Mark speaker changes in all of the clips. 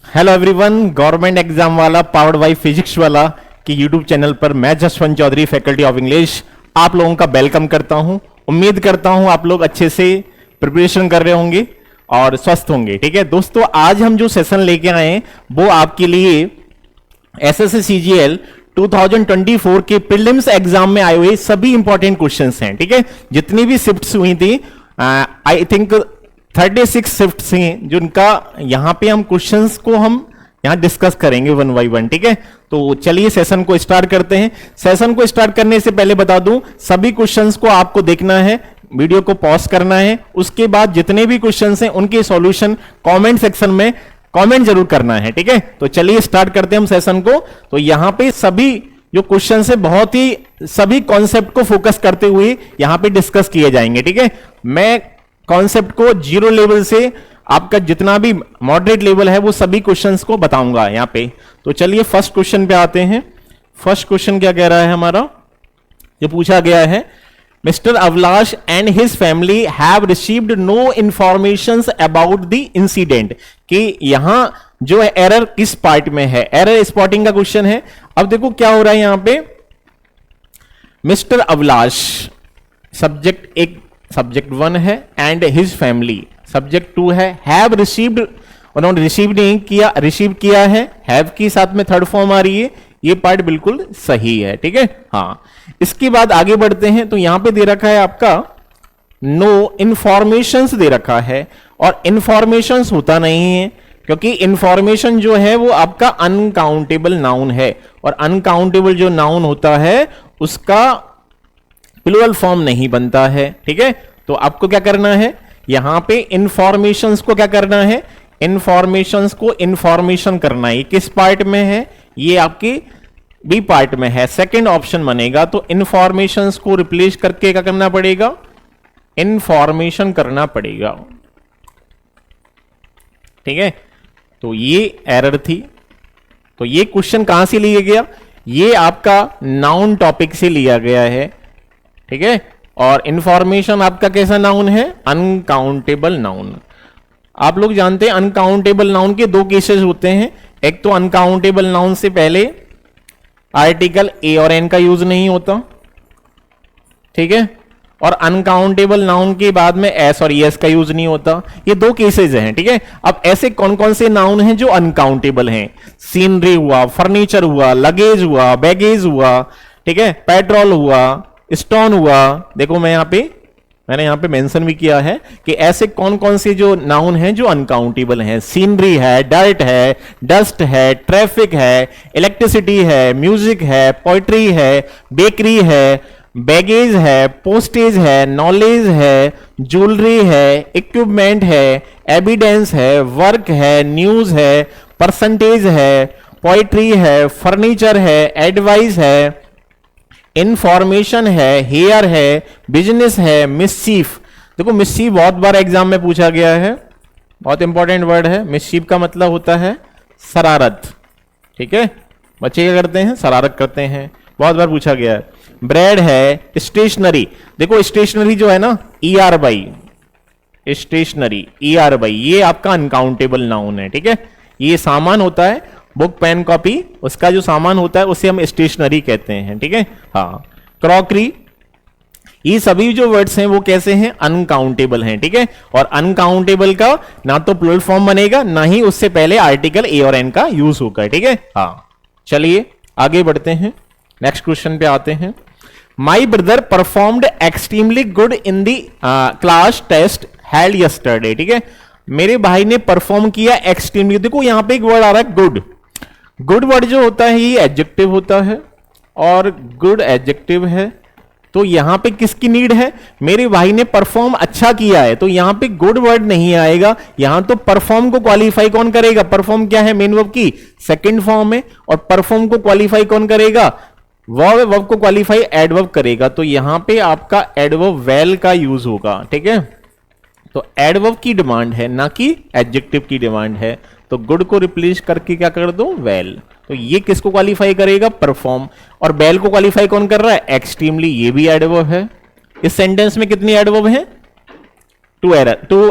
Speaker 1: Hello everyone, government exam Wallah powered by physics Wallah के YouTube channel पर मैं Jaswant Chaudhary, faculty of English, आप लोगों का वेलकम करता हूं। उम्मीद करता हूं आप लोग अच्छे से प्रिपरेशन कर रहे होंगे और स्वस्थ होंगे। ठीक है दोस्तों, आज हम जो सेशन लेके आए हैं वो आपके लिए एसएससी सीजीएल 2024 के प्रीलिम्स एग्जाम में आए हुए सभी इंपॉर्टेंट क्वेश्चंस हैं। ठीक है, जितनी भी शिफ्ट्स हुई थी, आई थिंक 36 शिफ्ट्स हैं, जिनका यहां पे हम क्वेश्चंस को हम यहां डिस्कस करेंगे वन बाय वन। ठीक है, तो चलिए सेशन को स्टार्ट करते हैं। सेशन को स्टार्ट करने से पहले बता दूं, सभी क्वेश्चंस को आपको देखना है, वीडियो को पॉज करना है, उसके बाद जितने भी क्वेश्चंस हैं उनके सॉल्यूशन कमेंट सेक्शन में कमेंट जरूर करना है। ठीक है, तो चलिए स्टार्ट करते हैं हम सेशन को। तो यहां पे सभी जो क्वेश्चन है बहुत ही सभी कॉन्सेप्ट को फोकस करते हुए यहां पे डिस्कस किए जाएंगे। ठीक है, मैं कॉन्सेप्ट को जीरो लेवल से आपका जितना भी मॉडरेट लेवल है वो सभी क्वेश्चंस को बताऊंगा यहां पे। तो चलिए फर्स्ट क्वेश्चन पे आते हैं। फर्स्ट क्वेश्चन क्या कह रहा है हमारा, जो पूछा गया है, mister Avlash and his family have received no information about the incident, कि यहां जो है एरर किस पार्ट में है, एरर स्पॉटिंग का क्वेश्चन है। अब देखो क्या हो रहा है यहां पे, मिस्टर अवलाश सब्जेक्ट एक, सब्जेक्ट 1 है, एंड हिज फैमिली सब्जेक्ट 2 है, हैव रिसीव्ड, उन्होंने रिसीव नहीं किया, रिसीव किया है, हैव की साथ में थर्ड फॉर्म आ रही है, ये पार्ट बिल्कुल सही है। ठीक है, हाँ। इसके बाद आगे बढ़ते हैं, तो यहां पे दे रखा है आपका नो इंफॉर्मेशंस दे रखा है, और इंफॉर्मेशंस होता नहीं है, क्योंकि इंफॉर्मेशन जो है वो आपका अनकाउंटेबल नाउन है, और अनकाउंटेबल जो नाउन होता है उसका प्लूरल फॉर्म नहीं बनता है। ठीक है, तो आपको क्या करना है, यहां पे इंफॉर्मेशंस को क्या करना है, इंफॉर्मेशंस को इंफॉर्मेशन करना है। ये किस पार्ट में है, ये आपकी बी पार्ट में है, सेकंड ऑप्शन बनेगा। तो इंफॉर्मेशंस को रिप्लेस करके क्या करना पड़ेगा, इंफॉर्मेशन करना पड़ेगा। ठीक है, तो ये एरर थी। तो ये क्वेश्चन कहां से लिया गया, ये आपका नाउन टॉपिक से लिया गया है। ठीक है, और इंफॉर्मेशन आपका कैसा नाउन है, अनकाउंटेबल नाउन। आप लोग जानते हैं अनकाउंटेबल नाउन के दो केसेस होते हैं, एक तो अनकाउंटेबल नाउन से पहले आर्टिकल ए और एन का यूज नहीं होता, ठीक है, और अनकाउंटेबल नाउन के बाद में एस और एस का यूज नहीं होता। ये दो केसेस हैं। ठीक है, अब ऐसे कौन कौन से नाउन हैं जो अनकाउंटेबल हैं, सीनरी हुआ, फर्नीचर हुआ, लगेज हुआ, बैगेज हुआ, ठीक है, पेट्रोल हुआ, स्टोन हुआ। देखो मैंने यहां पे मेंशन भी किया है कि ऐसे कौन कौन से जो नाउन हैं जो अनकाउंटेबल हैं, सीनरी है, डर्ट है, डस्ट है, ट्रैफिक है, इलेक्ट्रिसिटी है, म्यूजिक है, पोइट्री है, बेकरी है, बैगेज है, पोस्टेज है, नॉलेज है, ज्वेलरी है, इक्विपमेंट है, एविडेंस है, वर्क है, न्यूज है, परसेंटेज है, पोइट्री है, फर्नीचर है, एडवाइस है, इंफॉर्मेशन है, हेयर है, बिजनेस है, मिसचीफ। देखो मिसचीफ बहुत बार एग्जाम में पूछा गया है, बहुत इंपॉर्टेंट वर्ड है। मिसचीफ का मतलब होता है शरारत। ठीक है, बच्चे क्या करते हैं, शरारत करते हैं, बहुत बार पूछा गया है। ब्रेड है, स्टेशनरी। देखो स्टेशनरी जो है ना, ER Y, stationery ER Y, ये आपका अनकाउंटेबल नाउन है। ठीक है, ये सामान होता है, बुक पेन कॉपी, उसका जो सामान होता है उसे हम स्टेशनरी कहते हैं। ठीक है, हाँ। क्रॉकरी, ये सभी जो वर्ड्स हैं वो कैसे हैं, अनकाउंटेबल हैं। ठीक है, और अनकाउंटेबल का ना तो प्लूरल फॉर्म बनेगा, ना ही उससे पहले आर्टिकल ए और एन का यूज होगा। ठीक है, हाँ। चलिए आगे बढ़ते हैं, नेक्स्ट क्वेश्चन पे आते हैं। My brother performed extremely good in the class test held yesterday. ठीक है, मेरे भाई ने परफॉर्म किया एक्सट्रीमली। देखो यहां पे एक वर्ड आ रहा है गुड। गुड वर्ड जो होता है ये एडजेक्टिव होता है, और गुड एडजेक्टिव है, तो यहां पे किसकी नीड है, मेरे भाई ने परफॉर्म अच्छा किया है, तो यहां पे गुड वर्ड नहीं आएगा। यहां तो परफॉर्म को क्वालिफाई कौन करेगा, परफॉर्म क्या है, मेन वर्ब की सेकंड फॉर्म है, और परफॉर्म को क्वालिफाई कौन करेगा, वर्ब, वर्ब को क्वालिफाई एडवर्ब करेगा। तो यहां पे आपका एडवर्ब वेल का यूज होगा। ठीक है, तो एडवर्ब की डिमांड है, ना कि एडजेक्टिव की डिमांड है। तो गुड को रिप्लेस करके क्या कर दो, वेल। तो ये किसको क्वालिफाई करेगा, परफॉर्म, और वेल को क्वालिफाई कौन कर रहा है, एक्सट्रीमली, ये भी एडवर्ब है। इस सेंटेंस में कितनी एडवर्ब है, टू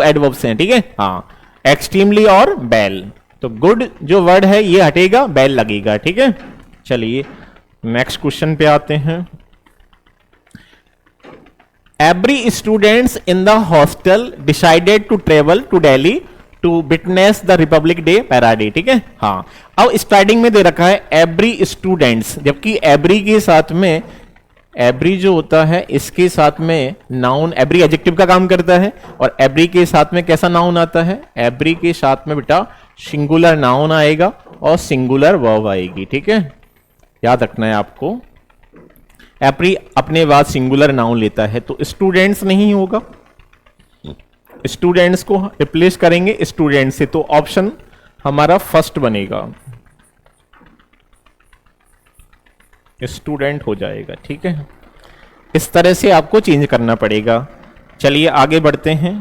Speaker 1: एडवर्ब्स हैं। ठीक है, हाँ, एक्सट्रीमली और वेल। तो गुड जो वर्ड है ये हटेगा, बैल लगेगा, ठीक है। चलिए नेक्स्ट क्वेश्चन पे आते हैं। Every students in the hostel decided to travel to Delhi to witness the Republic Day parade, ठीक है। हाँ, अब स्टार्टिंग में दे रखा है एवरी स्टूडेंट्स, जबकि एवरी के साथ में, एवरी जो होता है इसके साथ में नाउन, एवरी एडजेक्टिव का काम करता है, और एवरी के साथ में कैसा नाउन आता है, एवरी के साथ में बेटा सिंगुलर नाउन आएगा और सिंगुलर वर्ब आएगी, ठीक है। याद रखना है आपको, एवरी अपने बाद सिंगुलर नाउन लेता है, तो स्टूडेंट्स नहीं होगा, स्टूडेंट्स को रिप्लेस करेंगे स्टूडेंट से, तो ऑप्शन हमारा फर्स्ट बनेगा, स्टूडेंट हो जाएगा, ठीक है। इस तरह से आपको चेंज करना पड़ेगा। चलिए आगे बढ़ते हैं।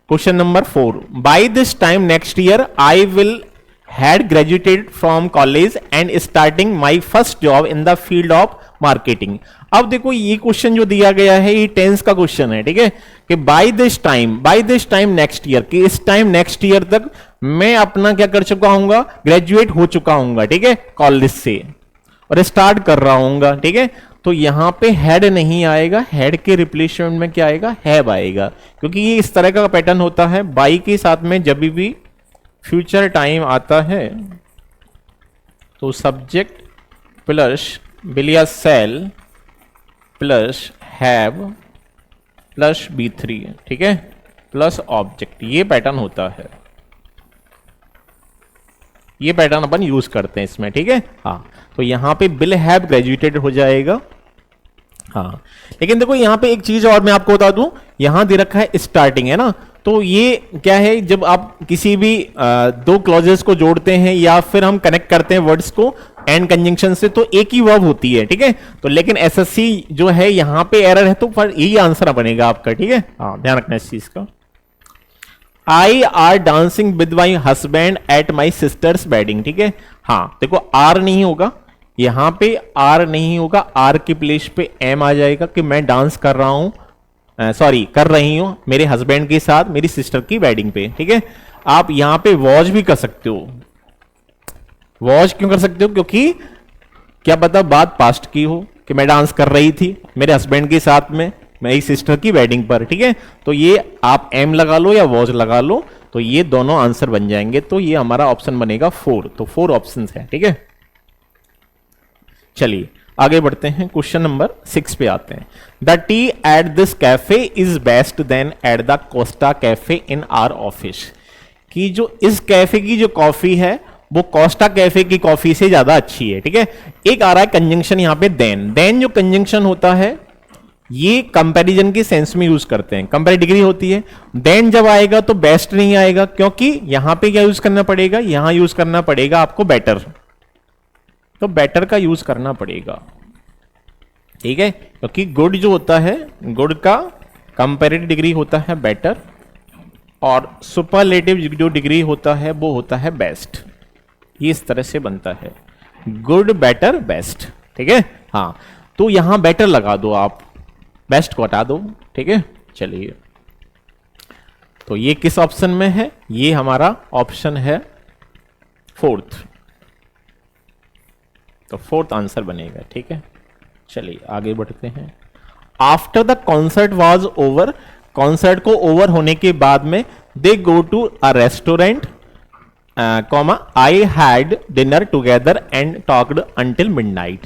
Speaker 1: Question number 4, by this time next year I will had graduated from college and starting my first job in the field of marketing. अब देखो ये क्वेश्चन जो दिया गया है ये टेंस का क्वेश्चन है, ठीक है, कि by this time next year, कि इस टाइम नेक्स्ट ईयर तक मैं अपना क्या कर चुका हूंगा, ग्रेजुएट हो चुका हूंगा, ठीक है, कॉलेज से, और स्टार्ट कर रहा हूंगा, ठीक है। तो यहां पे हेड नहीं आएगा, हेड के रिप्लेसमेंट में क्या आएगा, हैव आएगा, क्योंकि ये इस तरह का पैटर्न होता है, बाई के साथ में जब भी फ्यूचर टाइम आता है तो सब्जेक्ट प्लस विल या shall plus have plus B3, ठीक है, प्लस ऑब्जेक्ट, ये पैटर्न होता है, ये पैटर्न अपन यूज करते हैं इसमें, ठीक है। हाँ, तो यहां पे विल हैव ग्रेजुएटेड हो जाएगा। हाँ, लेकिन देखो यहां पे एक चीज और मैं आपको बता दूं, यहां दे रखा है स्टार्टिंग, है ना, तो ये क्या है, जब आप किसी भी दो क्लॉजेस को जोड़ते हैं या फिर हम कनेक्ट करते हैं वर्ड्स को एंड कंजंक्शन से, तो एक ही वर्ब होती है, ठीक है। तो लेकिन एसएससी जो है यहां पे एरर है, तो पर यही आंसर बनेगा आपका, ठीक है। हाँ, ध्यान रखना इस चीज का। I R dancing with my husband at my sisters wedding, ठीक है। हाँ, देखो आर नहीं होगा, यहां पे आर नहीं होगा, आर की प्लेस पे एम आ जाएगा कि मैं डांस कर रहा हूं, कर रही हूं मेरे हस्बैंड के साथ मेरी सिस्टर की वेडिंग पे, ठीक है। आप यहां पे वॉच भी कर सकते हो, वॉच क्यों कर सकते हो, क्योंकि क्या पता बात पास्ट की हो कि मैं डांस कर रही थी मेरे हस्बैंड के साथ में मेरी सिस्टर की वेडिंग पर, ठीक है। तो ये आप एम लगा लो या वॉच लगा लो, तो ये दोनों आंसर बन जाएंगे, तो ये हमारा ऑप्शन बनेगा 4, तो 4 ऑप्शन है, ठीक है। चलिए आगे बढ़ते हैं, क्वेश्चन नंबर 6 पे आते हैं। The tea at this cafe is best than at the Costa cafe in our office, कि जो इस कैफे की जो कॉफी है वो कोस्टा कैफे की कॉफी से ज्यादा अच्छी है, ठीक है। एक आ रहा है कंजंक्शन यहां पे देन जो कंजंक्शन होता है ये कंपैरिजन के सेंस में यूज करते हैं, कंपेयर डिग्री होती है, देन जब आएगा तो बेस्ट नहीं आएगा, क्योंकि यहां पे क्या यूज करना पड़ेगा, यहां यूज करना पड़ेगा आपको बेटर, तो बेटर का यूज करना पड़ेगा, ठीक है, क्योंकि गुड जो होता है, गुड का कंपैरेटिव डिग्री होता है बेटर, और सुपरलेटिव जो डिग्री होता है वो होता है बेस्ट, ये इस तरह से बनता है, गुड बेटर बेस्ट, ठीक है। हाँ, तो यहां बेटर लगा दो आप, बेस्ट को हटा दो, ठीक है। चलिए, तो ये किस ऑप्शन में है, ये हमारा ऑप्शन है 4th, तो 4th आंसर बनेगा, ठीक है। चलिए आगे बढ़ते हैं। After the concert was over, concert को ओवर होने के बाद में they go to a restaurant, I had dinner together and talked until midnight.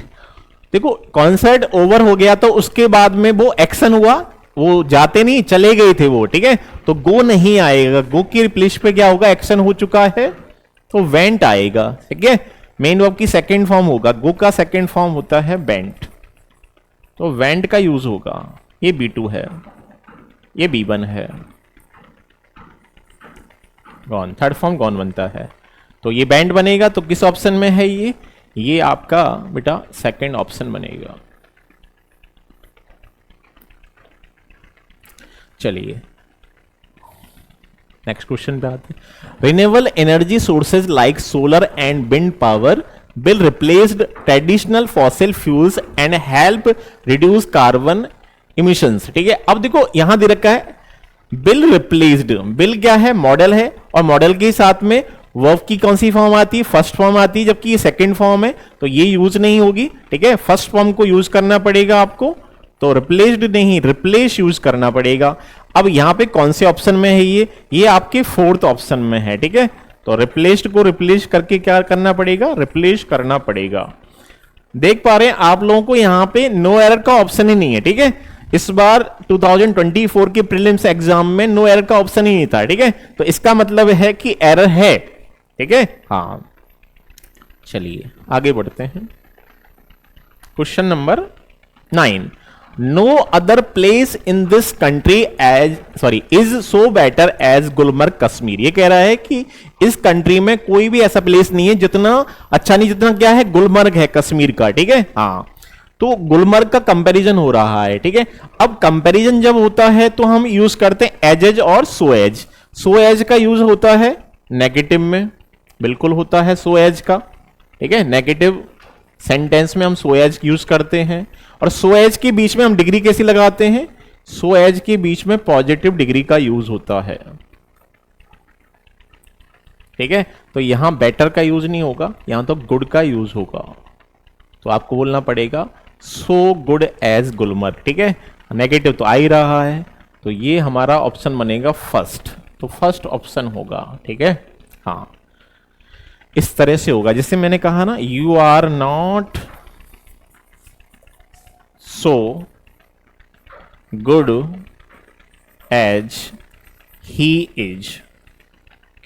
Speaker 1: देखो कॉन्सर्ट ओवर हो गया तो उसके बाद में वो एक्शन हुआ, वो जाते नहीं चले गए थे वो, ठीक है, तो गो नहीं आएगा, गो की रिप्लेस पे क्या होगा, एक्शन हो चुका है तो वेंट आएगा, ठीक है। मेन वर्ब की सेकंड फॉर्म होगा, गो का सेकंड फॉर्म होता है वेंट, तो वेंट का यूज होगा, ये B2 है, ये B1 है, गॉन, थर्ड फॉर्म गॉन बनता है, तो ये वेंट बनेगा, तो किस ऑप्शन में है ये आपका बेटा सेकंड ऑप्शन बनेगा। चलिए नेक्स्ट क्वेश्चन पे आते हैं। Renewable energy sources like solar and wind power will replace traditional fossil fuels and help reduce carbon emissions, ठीक है। अब देखो यहां दे रखा है बिल रिप्लेस्ड, बिल क्या है, मॉडल है, और मॉडल के साथ में वर्ब की कौन सी फॉर्म आती है, फर्स्ट फॉर्म आती है, जबकि ये सेकंड फॉर्म है, तो ये यूज नहीं होगी। ठीक है, फर्स्ट फॉर्म को यूज करना पड़ेगा आपको, तो रिप्लेस्ड नहीं, रिप्लेस यूज करना पड़ेगा। अब यहां पे कौन से ऑप्शन में है ये आपके फोर्थ ऑप्शन में है। ठीक है, तो रिप्लेस्ड को रिप्लेस करके क्या करना पड़ेगा, रिप्लेस करना पड़ेगा। देख पा रहे हैं आप लोगों को यहां पे नो एरर का ऑप्शन ही नहीं है। ठीक है, इस बार 2024 के प्रीलिम्स एग्जाम में नो एरर का ऑप्शन ही नहीं था। ठीक है, तो इसका मतलब है कि एरर है। ठीक है, हाँ चलिए आगे बढ़ते हैं। Question number 9, no other place in this country is so better as Gulmarg Kashmir. ये कह रहा है कि इस कंट्री में कोई भी ऐसा प्लेस नहीं है जितना अच्छा नहीं, जितना क्या है, गुलमर्ग है कश्मीर का। ठीक है, हाँ, तो गुलमर्ग का कंपैरिजन हो रहा है। ठीक है, अब कंपैरिजन जब होता है तो हम यूज करते हैं एज और सो एज। सो एज का यूज होता है नेगेटिव में, बिल्कुल होता है सो एज का। ठीक है, नेगेटिव सेंटेंस में हम सो एज यूज करते हैं, और सो एज के बीच में हम डिग्री कैसी लगाते हैं, सो एज के बीच में पॉजिटिव डिग्री का यूज होता है। ठीक है, तो यहां बेटर का यूज नहीं होगा, यहां तो गुड का यूज होगा। तो आपको बोलना पड़ेगा सो गुड एज गुलमर्ग। ठीक है, नेगेटिव तो आ ही रहा है, तो ये हमारा ऑप्शन बनेगा फर्स्ट, तो फर्स्ट ऑप्शन होगा। ठीक है, हाँ इस तरह से होगा, जैसे मैंने कहा ना, you are not so good as he is,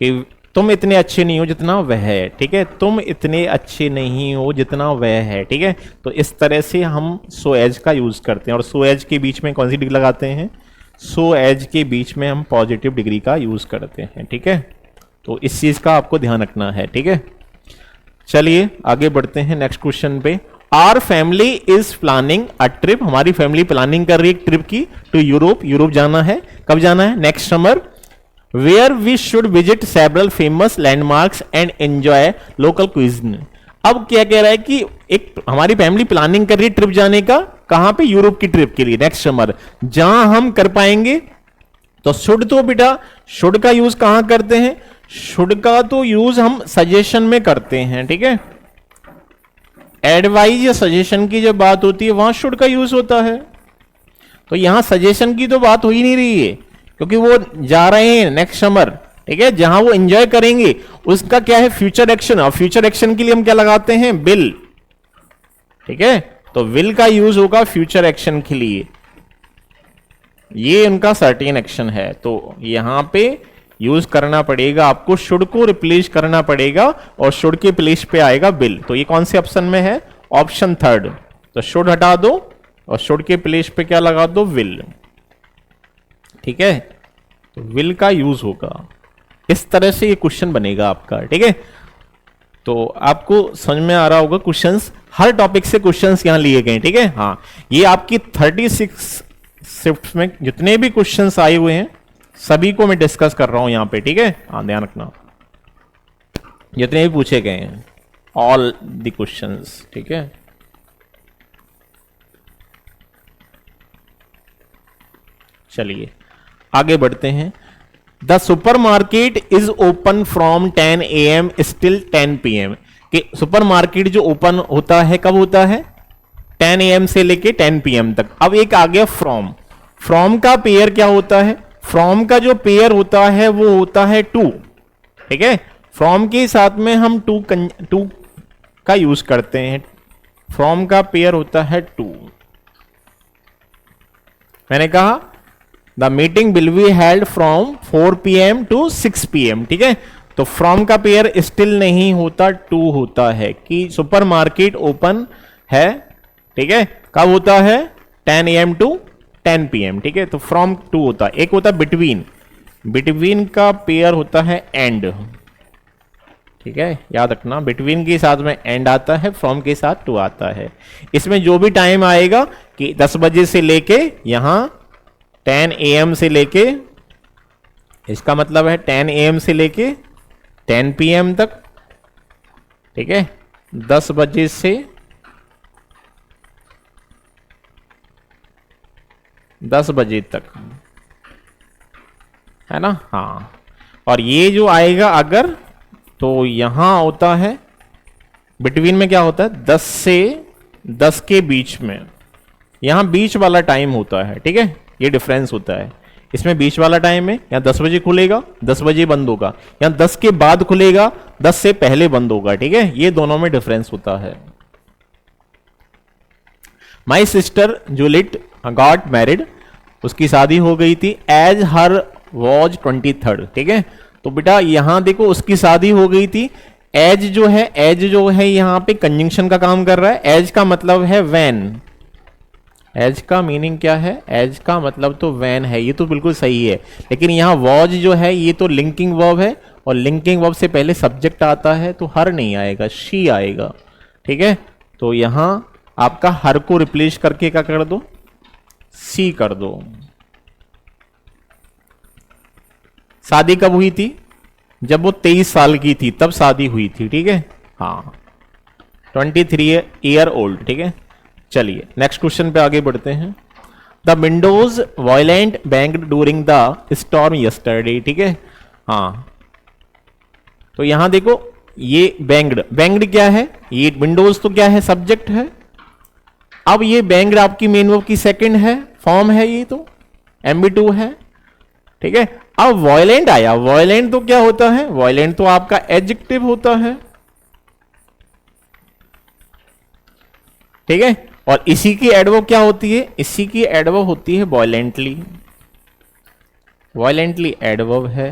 Speaker 1: कि तुम इतने अच्छे नहीं हो जितना वह है। ठीक है, तुम इतने अच्छे नहीं हो जितना वह है। ठीक है, तो इस तरह से हम सो एज का यूज करते हैं, और सो एज के बीच में कौन सी डिग्री लगाते हैं, सो एज के बीच में हम पॉजिटिव डिग्री का यूज करते हैं। ठीक है, तो इस चीज का आपको ध्यान रखना है। ठीक है, चलिए आगे बढ़ते हैं नेक्स्ट क्वेश्चन पे। Our family is planning a trip, हमारी फैमिली प्लानिंग कर रही है ट्रिप की टू यूरोप। यूरोप जाना है, कब जाना है, next summer. Where we should visit several famous landmarks and enjoy local cuisine. अब क्या कह रहा है कि एक हमारी फैमिली प्लानिंग कर रही है ट्रिप जाने का, कहां पे, यूरोप की ट्रिप के लिए नेक्स्ट समर, जहां हम कर पाएंगे। तो शुड, तो बेटा शुड का यूज कहां करते हैं, शुड का तो यूज हम सजेशन में करते हैं। ठीक है, एडवाइज या सजेशन की जब बात होती है वहां शुड का यूज होता है। तो यहां सजेशन की तो बात हो ही नहीं रही है, क्योंकि वो जा रहे हैं नेक्स्ट समर। ठीक है, जहां वो एंजॉय करेंगे उसका क्या है, फ्यूचर एक्शन, और फ्यूचर एक्शन के लिए हम क्या लगाते हैं, विल। ठीक है, तो विल का यूज होगा फ्यूचर एक्शन के लिए, ये उनका सर्टेन एक्शन है, तो यहां पे यूज करना पड़ेगा आपको, शुड को रिप्लेस करना पड़ेगा, और शुड के प्लेस पे आएगा विल। तो ये कौन से ऑप्शन में है, ऑप्शन थर्ड। तो शुड हटा दो और शुड के प्लेस पे क्या लगा दो, विल। ठीक है, तो विल का यूज होगा, इस तरह से ये क्वेश्चन बनेगा आपका। ठीक है, तो आपको समझ में आ रहा होगा, क्वेश्चंस हर टॉपिक से क्वेश्चंस यहां लिए गए। ठीक है, हाँ ये आपकी 36 शिफ्ट में जितने भी क्वेश्चंस आए हुए हैं सभी को मैं डिस्कस कर रहा हूं यहां पे। ठीक है, हाँ ध्यान रखना, जितने भी पूछे गए हैं, ऑल द क्वेश्चंस। ठीक है, चलिए आगे बढ़ते हैं। The supermarket is open from 10 AM still 10 PM। कि सुपरमार्केट जो ओपन होता है कब होता है, 10 AM से लेके 10 PM तक। अब एक आ गया फ्रॉम, फ्रॉम का पेयर क्या होता है, फ्रॉम का जो पेयर होता है वो होता है टू। ठीक है, फ्रॉम के साथ में हम टू का यूज करते हैं, फ्रॉम का पेयर होता है टू। मैंने कहा the meeting will be held from 4 PM to 6 PM। ठीक है, तो फ्रॉम का पेयर स्टिल नहीं होता, टू होता है, कि सुपरमार्केट ओपन है। ठीक है, कब होता है, 10 AM to 10 PM। ठीक है, तो फ्रॉम टू होता है। एक होता है बिटवीन, बिटवीन का पेयर होता है एंड। ठीक है, याद रखना, बिटवीन के साथ में एंड आता है, फ्रॉम के साथ टू आता है। इसमें जो भी टाइम आएगा कि 10 बजे से लेके यहां 10 AM से लेके, इसका मतलब है 10 AM से लेके 10 PM तक। ठीक है, 10 बजे से 10 बजे तक, है ना, हाँ। और ये जो आएगा अगर तो यहां होता है बिटवीन में क्या होता है 10 से 10 के बीच में, यहां बीच वाला टाइम होता है, ठीक है, ये डिफरेंस होता है। इसमें बीच वाला टाइम है, यहां 10 बजे खुलेगा 10 बजे बंद होगा, यहां 10 के बाद खुलेगा 10 से पहले बंद होगा, ठीक है, ये दोनों में डिफरेंस होता है। माई सिस्टर जूलिट गॉट मैरिड, उसकी शादी हो गई थी, एज हर वॉज 23rd, ठीक है। तो बेटा यहां देखो उसकी शादी हो गई थी, एज जो है यहां पे कंजंक्शन का काम कर रहा है। एज का मतलब है व्हेन, एज का मीनिंग क्या है, एज का मतलब तो व्हेन है, ये तो बिल्कुल सही है। लेकिन यहां वॉज जो है ये तो लिंकिंग वर्ब है, और लिंकिंग वर्ब से पहले सब्जेक्ट आता है, तो हर नहीं आएगा, शी आएगा, ठीक है। तो यहां आपका हर को रिप्लेस करके क्या कर दो, सी कर दो। शादी कब हुई थी, जब वो 23 साल की थी तब शादी हुई थी, ठीक है, हाँ 23 ईयर ओल्ड, ठीक है। चलिए नेक्स्ट क्वेश्चन पे आगे बढ़ते हैं। The Windows violent banged during the storm yesterday, ठीक है, हाँ। तो यहां देखो ये बैंग्ड क्या है, ये विंडोज तो क्या है, सब्जेक्ट है। अब ये बैंग्ड आपकी मेन वर्ब की सेकंड है, फॉर्म है, ये तो MB2 है, ठीक है। अब वायलेंट आया, वायलेंट तो क्या होता है, वायलेंट तो आपका एडजेक्टिव होता है, ठीक है। और इसी की एडवर्ब क्या होती है, इसी की एडवर्ब होती है वायलेंटली, वायलेंटली एडवर्ब है।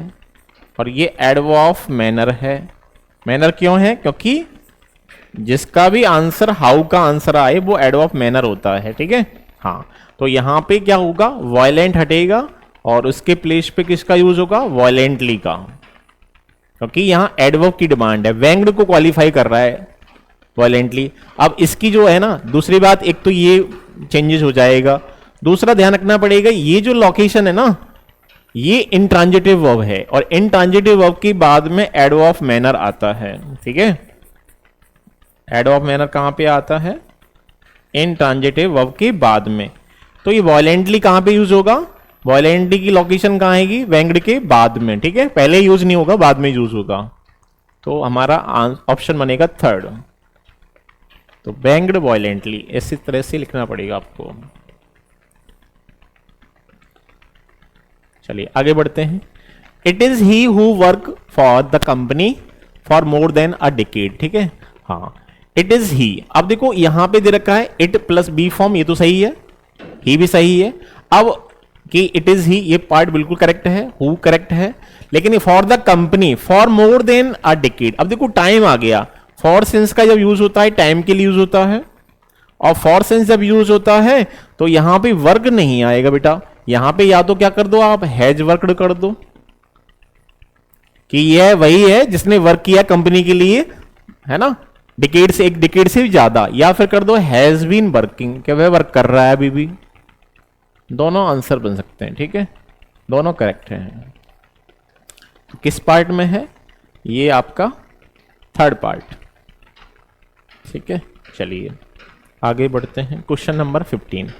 Speaker 1: और ये एडवर्ब ऑफ मैनर है। मैनर क्यों है, क्योंकि जिसका भी आंसर हाउ का आंसर आए वो एडवर्ब ऑफ मैनर होता है, ठीक है, हाँ। तो यहां पे क्या होगा, वायलेंट हटेगा और उसके प्लेस पे किसका यूज होगा, वायलेंटली का, क्योंकि यहां एडवर्ब की डिमांड है, बैंग्ड को क्वालिफाई कर रहा है वायलेंटली। अब इसकी जो है ना दूसरी बात, एक तो ये चेंजेस हो जाएगा, दूसरा ध्यान रखना पड़ेगा ये जो लोकेशन है ना ये इंट्रांजिटिव वर्ब है, और इंट्रांजिटिव वर्ब के बाद में एडवर्ब ऑफ मैनर आता है, ठीक है। एडवर्ब ऑफ मैनर कहां पे आता है, इंट्रांजिटिव वर्ब के बाद में। तो ये वायलेंटली कहां पे यूज होगा, वायलेंटली की लोकेशन कहां आएगी, बैंग्ड के बाद में, ठीक है, पहले यूज नहीं होगा, बाद में यूज होगा। तो हमारा ऑप्शन बनेगा 3rd। तो बैंग्ड वायलेंटली इसी तरह से लिखना पड़ेगा आपको। चलिए आगे बढ़ते हैं। It is he who work for the company for more than a decade, ठीक है, हाँ इट इज ही। अब देखो यहां पे दे रखा है इट प्लस बी फॉर्म, ये तो सही है, ही भी सही है। अब कि इट इज ही ये पार्ट बिल्कुल करेक्ट है, हु करेक्ट है, लेकिन for the company for more than a decade. अब देखो टाइम आ गया, फॉर सिंस का जब यूज होता है टाइम के लिए यूज होता है, और फॉर सिंस जब यूज होता है तो यहां पे वर्क नहीं आएगा बेटा, यहां पे या तो क्या कर दो आप हैज वर्कड कर दो कि यह वही है जिसने वर्क किया कंपनी के लिए, है ना, डिकेड से, एक डिकेड से भी ज्यादा, या फिर कर दो हैज बीन वर्किंग, कि वह वर्क कर रहा है अभी भी। दोनों आंसर बन सकते हैं, ठीक है, दोनों करेक्ट हैं। तो किस पार्ट में है ये आपका 3rd पार्ट, ठीक है। चलिए आगे बढ़ते हैं, क्वेश्चन नंबर 15,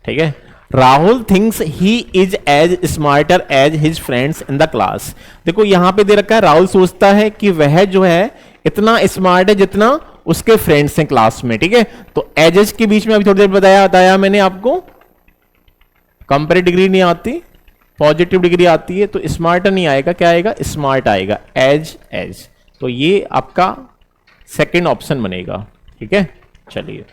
Speaker 1: ठीक है। Rahul thinks he is as smarter as his friends in the class. देखो यहां पे दे रखा है राहुल सोचता है कि वह जो है इतना स्मार्ट है जितना उसके फ्रेंड्स हैं क्लास में, ठीक है। तो एजेस के बीच में अभी थोड़ी देर बताया मैंने आपको, कंपेरेटिव डिग्री नहीं आती, पॉजिटिव डिग्री आती है, तो स्मार्टर नहीं आएगा, क्या आएगा, स्मार्ट आएगा, एज एज। तो ये आपका सेकंड ऑप्शन बनेगा, ठीक है। चलिए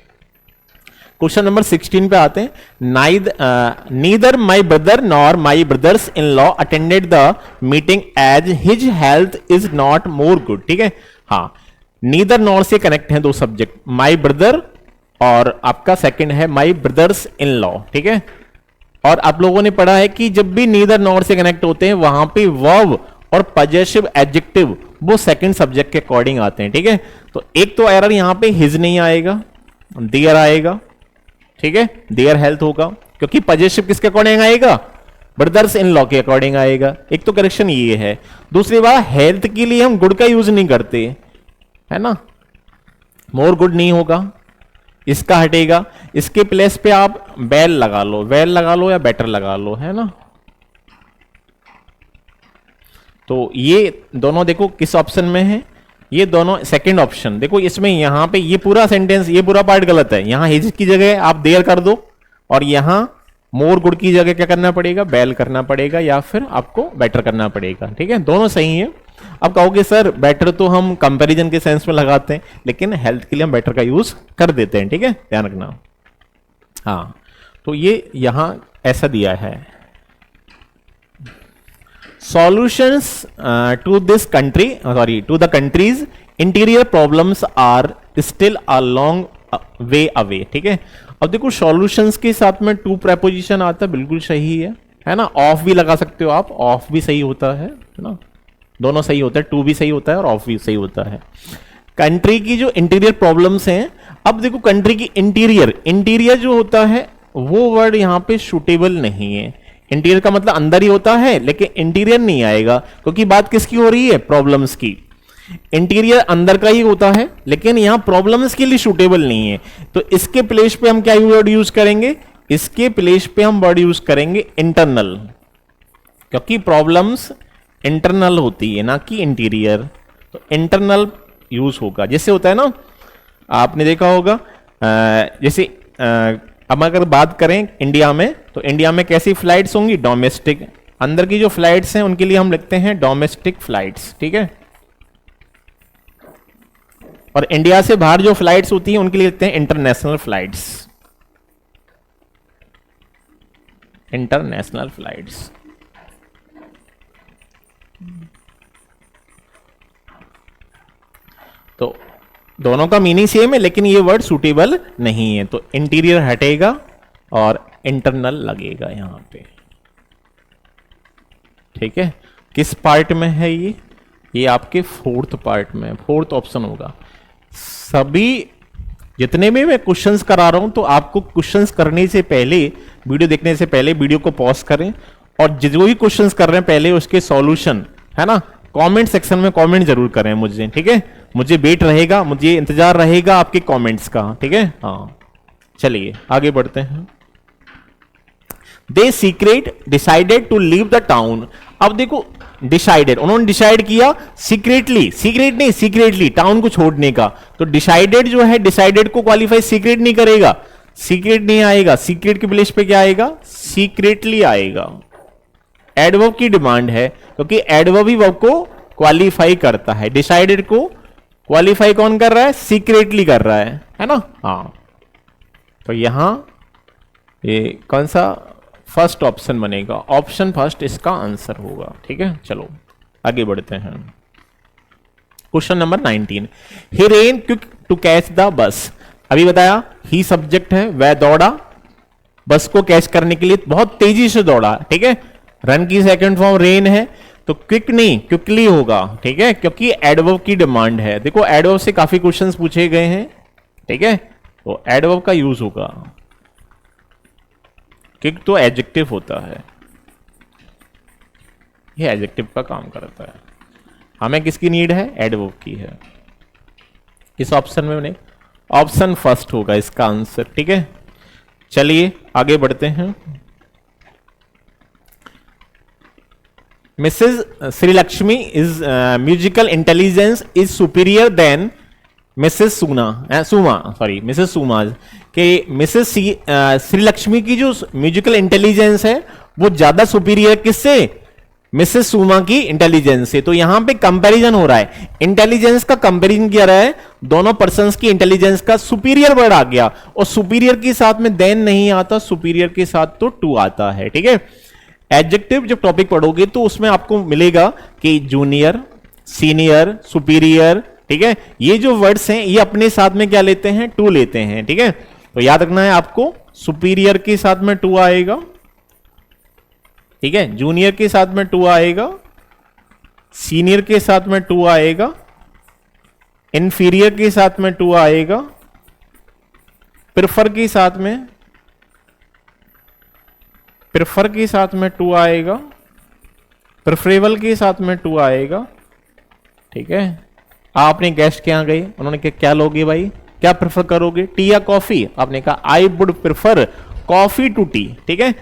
Speaker 1: क्वेश्चन नंबर 16 पे आते हैं। Neither my brother nor my brothers in law attended the meeting as his health is not more good, ठीक है, हाँ। नीदर नॉर से कनेक्ट है दो सब्जेक्ट, माई ब्रदर और आपका सेकंड है माई ब्रदर्स इन लॉ, ठीक है। और आप लोगों ने पढ़ा है कि जब भी नीदर नॉर से कनेक्ट होते हैं वहां पे वर्ब और पजेसिव एडजेक्टिव वो सेकंड सब्जेक्ट के अकॉर्डिंग आते हैं, ठीक है। तो एक तो एरर यहां पे हिज नहीं आएगा, देयर आएगा, ठीक है, देयर हेल्थ होगा, क्योंकि पजेसिव किसके अकॉर्डिंग आएगा, ब्रदर्स इन लॉ के अकॉर्डिंग आएगा। एक तो करेक्शन ये है। दूसरी बात, हेल्थ के लिए हम गुड का यूज नहीं करते, है ना, मोर गुड नहीं होगा, इसका हटेगा, इसके प्लेस पे आप वेल लगा लो, वेल लगा लो या बेटर लगा लो, है ना। तो ये दोनों देखो किस ऑप्शन में है, ये दोनों सेकंड ऑप्शन देखो, इसमें यहां पे ये पूरा सेंटेंस, ये पूरा पार्ट गलत है। यहां हिज की जगह आप देयर कर दो, और यहां मोर गुड की जगह क्या करना पड़ेगा, बेल करना पड़ेगा, या फिर आपको बेटर करना पड़ेगा। ठीक है, दोनों सही है। अब कहोगे सर बेटर तो हम कंपैरिजन के सेंस में लगाते हैं, लेकिन हेल्थ के लिए हम बेटर का यूज कर देते हैं। ठीक है, ध्यान रखना। हाँ, तो ये यहां ऐसा दिया है, solutions to this country, sorry, to the country's interior problems are still a long way away। ठीक है, अब देखो solutions के साथ में टू preposition आता है, बिल्कुल सही है ना। ऑफ भी लगा सकते हो आप, ऑफ भी सही होता है ना, दोनों सही होता है, टू भी सही होता है और ऑफ भी सही होता है। कंट्री की जो इंटीरियर प्रॉब्लम्स हैं, अब देखो कंट्री की इंटीरियर जो होता है वो वर्ड यहां पे सुटेबल नहीं है। इंटीरियर का मतलब अंदर ही होता है, लेकिन इंटीरियर नहीं आएगा, क्योंकि बात किसकी हो रही है, प्रॉब्लम्स की। इंटीरियर अंदर का ही होता है, लेकिन यहां प्रॉब्लम्स के लिए सूटेबल नहीं है। तो इसके प्लेस पे हम क्या वर्ड यूज करेंगे, इसके प्लेस पे हम वर्ड यूज करेंगे इंटरनल, क्योंकि प्रॉब्लम्स इंटरनल होती है ना कि इंटीरियर, तो इंटरनल यूज होगा। जैसे होता है ना, आपने देखा होगा जैसे अब अगर बात करें इंडिया में, तो इंडिया में कैसी फ्लाइट्स होंगी, डोमेस्टिक। अंदर की जो फ्लाइट्स हैं उनके लिए हम लिखते हैं डोमेस्टिक फ्लाइट्स। ठीक है, और इंडिया से बाहर जो फ्लाइट्स होती हैं उनके लिए लिखते हैं इंटरनेशनल फ्लाइट्स, इंटरनेशनल फ्लाइट्स। तो दोनों का मीनिंग सेम है, लेकिन ये वर्ड सूटेबल नहीं है, तो इंटीरियर हटेगा और इंटरनल लगेगा यहां पे। ठीक है, किस पार्ट में है ये आपके फोर्थ पार्ट में, फोर्थ ऑप्शन होगा। सभी जितने भी मैं क्वेश्चंस करा रहा हूं, तो आपको क्वेश्चंस करने से पहले, वीडियो देखने से पहले वीडियो को पॉज करें, और जो भी क्वेश्चंस कर रहे हैं पहले उसके सॉल्यूशन है ना कमेंट सेक्शन में कमेंट जरूर करें मुझे। ठीक है, मुझे वेट रहेगा, मुझे इंतजार रहेगा आपके कमेंट्स का। ठीक है, हाँ चलिए आगे बढ़ते हैं। They secret decided to leave the town. अब देखो डिसाइडेड, उन्होंने डिसाइड किया सीक्रेटली, सीक्रेट नहीं सीक्रेटली टाउन को छोड़ने का। तो डिसाइडेड जो है, डिसाइडेड को क्वालिफाई सीक्रेट नहीं करेगा, सीक्रेट नहीं आएगा, सीक्रेट के प्लेस पे क्या आएगा, सीक्रेटली आएगा। एडवर्ब की डिमांड है, क्योंकि एडवर्ब ही वर्ब को क्वालिफाई करता है। डिसाइडेड को क्वालिफाई कौन कर रहा है, सीक्रेटली कर रहा है ना। हाँ, तो यहां ये कौन सा फर्स्ट ऑप्शन बनेगा, ऑप्शन फर्स्ट इसका आंसर होगा। ठीक है, चलो आगे बढ़ते हैं। Question number 19, he ran quick to catch the bus. अभी बताया ही सब्जेक्ट है, वह दौड़ा बस को कैच करने के लिए, बहुत तेजी से दौड़ा। ठीक है, रन की सेकंड फॉर्म रेन है, तो क्विक नहीं क्विकली होगा। ठीक है, क्योंकि एडवर्ब की डिमांड है। देखो एडवर्ब से काफी क्वेश्चंस पूछे गए हैं। ठीक है, तो एडवर्ब का यूज होगा। क्विक तो एडजेक्टिव होता है, ये एडजेक्टिव का काम करता है। हमें किसकी नीड है, एडवर्ब की है। इस ऑप्शन में बने ऑप्शन फर्स्ट होगा इसका आंसर। ठीक है, चलिए आगे बढ़ते हैं। Mrs Srilakshmi is musical intelligence is superior than Mrs Mrs Suma के मिसेज श्रीलक्ष्मी की जो म्यूजिकल इंटेलिजेंस है वो ज्यादा सुपीरियर किससे, मिसेज सुमा की इंटेलिजेंस से। तो यहां पे कंपैरिजन हो रहा है, इंटेलिजेंस का कंपैरिजन किया रहा है, दोनों पर्संस की इंटेलिजेंस का सुपीरियर वर्ड आ गया, और सुपीरियर के साथ में देन नहीं आता, सुपीरियर के साथ तो टू आता है। ठीक है, एडजेक्टिव जब टॉपिक पढ़ोगे तो उसमें आपको मिलेगा कि जूनियर, सीनियर, सुपीरियर। ठीक है, ये जो वर्ड्स हैं ये अपने साथ में क्या लेते हैं, टू लेते हैं। ठीक है, तो याद रखना है आपको, सुपीरियर के साथ में टू आएगा। ठीक है, जूनियर के साथ में टू आएगा, सीनियर के साथ में टू आएगा, इंफीरियर के साथ में टू आएगा, प्रेफर के साथ में टू आएगा, प्रेफरेबल के साथ में टू आएगा। ठीक है, आपने गेस्ट के यहां गए, उन्होंने क्या लोगे भाई, क्या प्रेफर करोगे, टी या कॉफी? आपने कहा I would prefer coffee to tea. ठीक है,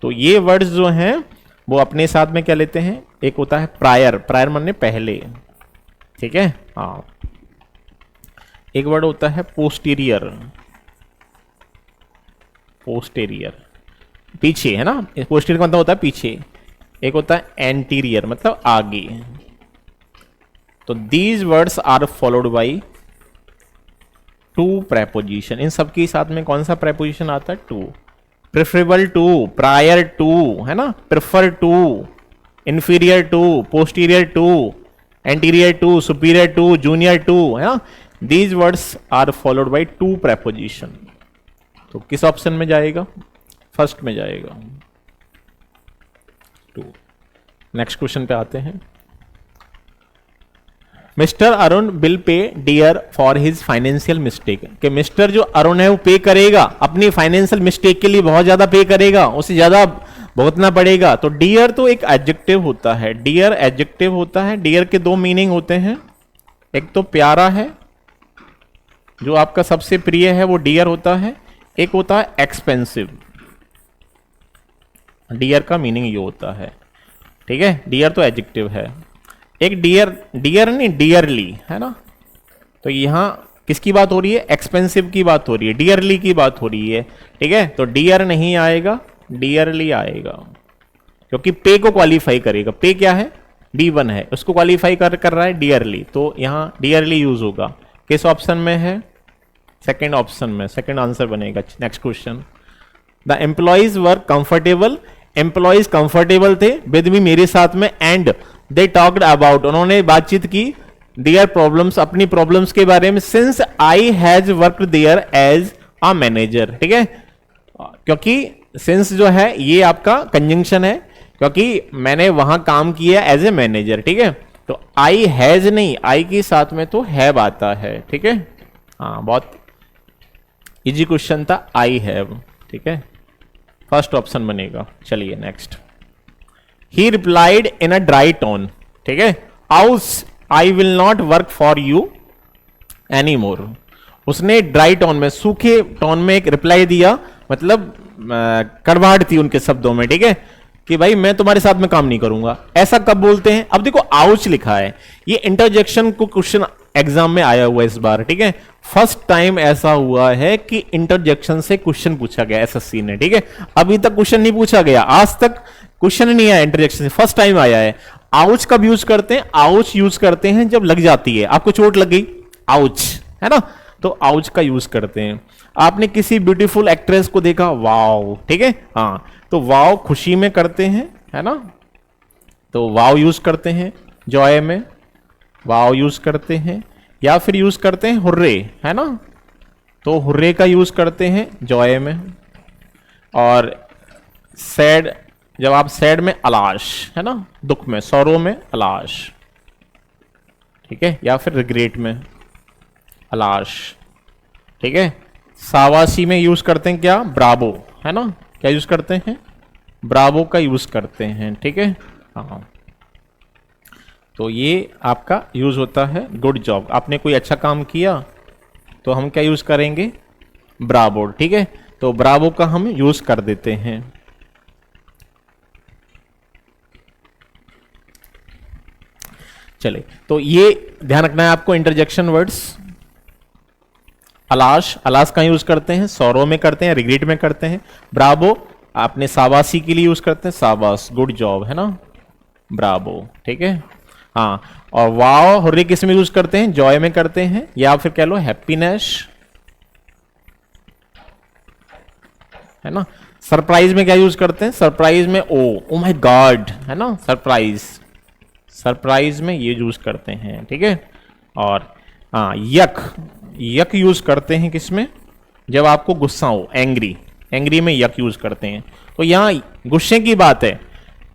Speaker 1: तो ये वर्ड्स जो हैं वो अपने साथ में क्या लेते हैं, एक होता है प्रायर, प्रायर माने पहले। ठीक है, हाँ एक वर्ड होता है पोस्टीरियर, पोस्टीरियर पीछे है ना, पोस्टीरियर का मतलब होता है पीछे। एक होता है एंटीरियर मतलब आगे। तो these words are followed by to preposition. इन सबके साथ में कौन सा प्रेपोजिशन आता है? To. Preferable to, prior to, है ना, prefer to, inferior to, posterior to, anterior to, superior to, junior to, है ना। These words are followed by to preposition. तो किस ऑप्शन में जाएगा? फर्स्ट में जाएगा, टू। नेक्स्ट क्वेश्चन पे आते हैं। Mister Arun will pay dear for his financial mistake. कि मिस्टर जो अरुण है वो पे करेगा अपनी फाइनेंशियल मिस्टेक के लिए, बहुत ज्यादा पे करेगा, उसे ज्यादा भुगतना पड़ेगा। तो डियर तो एक एडजेक्टिव होता है, डियर एडजेक्टिव होता है। डियर के दो मीनिंग होते हैं, एक तो प्यारा है, जो आपका सबसे प्रिय है वो डियर होता है। एक होता है एक्सपेंसिव। डियर का मीनिंग ये होता है, ठीक है। डियर तो एडजेक्टिव है। एक डियर, डियर नहीं डियरली, है ना। तो यहां किसकी बात हो रही है? एक्सपेंसिव की बात हो रही है, डियरली की बात हो रही है, ठीक है। तो डियर नहीं आएगा, डियरली आएगा, क्योंकि पे को क्वालिफाई करेगा। पे क्या है? D1 है, उसको क्वालिफाई कर रहा है डियरली, तो यहां डियरली यूज होगा। किस ऑप्शन में है? सेकेंड ऑप्शन में, सेकेंड आंसर बनेगा। Next question. The employees were comfortable. Employees comfortable थे विद मी, मेरे साथ में। एंड दे टॉक्ड अबाउट, उन्होंने बातचीत की देयर प्रॉब्लम्स, अपनी प्रॉब्लम्स के बारे में। Since I has worked there as a manager, ठीक है। क्योंकि सिंस जो है ये आपका कंजंक्शन है, क्योंकि मैंने वहां काम किया एज ए मैनेजर, ठीक है। तो आई हैज नहीं, आई के साथ में तो हैव आता है, ठीक है। हाँ, बहुत इजी क्वेश्चन था, आई हैव, ठीक है। फर्स्ट ऑप्शन बनेगा। चलिए next. He replied in a dry tone, ठीक है। आउस I will not work for you any more. उसने ड्राई टोन में, सूखे टोन में एक रिप्लाई दिया, मतलब कड़वाहट थी उनके शब्दों में, ठीक है, कि भाई मैं तुम्हारे साथ में काम नहीं करूंगा। ऐसा कब बोलते हैं? अब देखो आउच लिखा है, ये इंटरजेक्शन को क्वेश्चन एग्जाम में आया हुआ है इस बार, ठीक है। फर्स्ट टाइम ऐसा हुआ है कि इंटरजेक्शन से क्वेश्चन पूछा गया एसएससी ने, ठीक है। अभी तक क्वेश्चन नहीं पूछा गया, आज तक क्वेश्चन नहीं आया इंटरजेक्शन से, फर्स्ट टाइम आया है। आउच कब यूज करते हैं? आउच यूज करते हैं जब लग जाती है, आपको चोट लग गई, आउच, है ना, तो आउच का यूज करते हैं। आपने किसी ब्यूटीफुल एक्ट्रेस को देखा, वाओ, ठीक है, हाँ, तो वाओ खुशी में करते हैं, है ना, तो वाओ यूज करते हैं। जॉय में वाओ यूज करते हैं, या फिर यूज करते हैं हुर्रे, है ना, तो हुर्रे का यूज करते हैं जॉय में। और सैड, जब आप सैड में अलाश, है ना, दुख में, सौरो में अलाश, ठीक है, या फिर रिग्रेट में अलाश, ठीक है। सावासी में यूज करते हैं क्या? ब्रावो, है ना, क्या यूज करते हैं? ब्रावो का यूज करते हैं, ठीक है। हाँ, तो ये आपका यूज होता है गुड जॉब। आपने कोई अच्छा काम किया तो हम क्या यूज करेंगे? ब्रावो, ठीक है, तो ब्रावो का हम यूज कर देते हैं। चले, तो ये ध्यान रखना है आपको, इंटरजेक्शन वर्ड्स। अलाश, अलाश का यूज करते हैं, सौरो में करते हैं, रिग्रेट में करते हैं। ब्रावो आपने साबासी के लिए यूज करते हैं, साबास, गुड जॉब, है ना, ब्रावो, ठीक है। हाँ, और वाओ हुर्रे किस में यूज करते हैं? जॉय में करते हैं, या फिर कह लो हैप्पीनेस, है ना। सरप्राइज में क्या यूज करते हैं? सरप्राइज में ओ माय गॉड, है ना, सरप्राइज, सरप्राइज में ये यूज करते हैं, ठीक है। और हाँ, यक, यक यूज करते हैं किसमें? जब आपको गुस्सा हो, एंग्री, एंग्री में यक यूज करते हैं। तो यहां गुस्से की बात है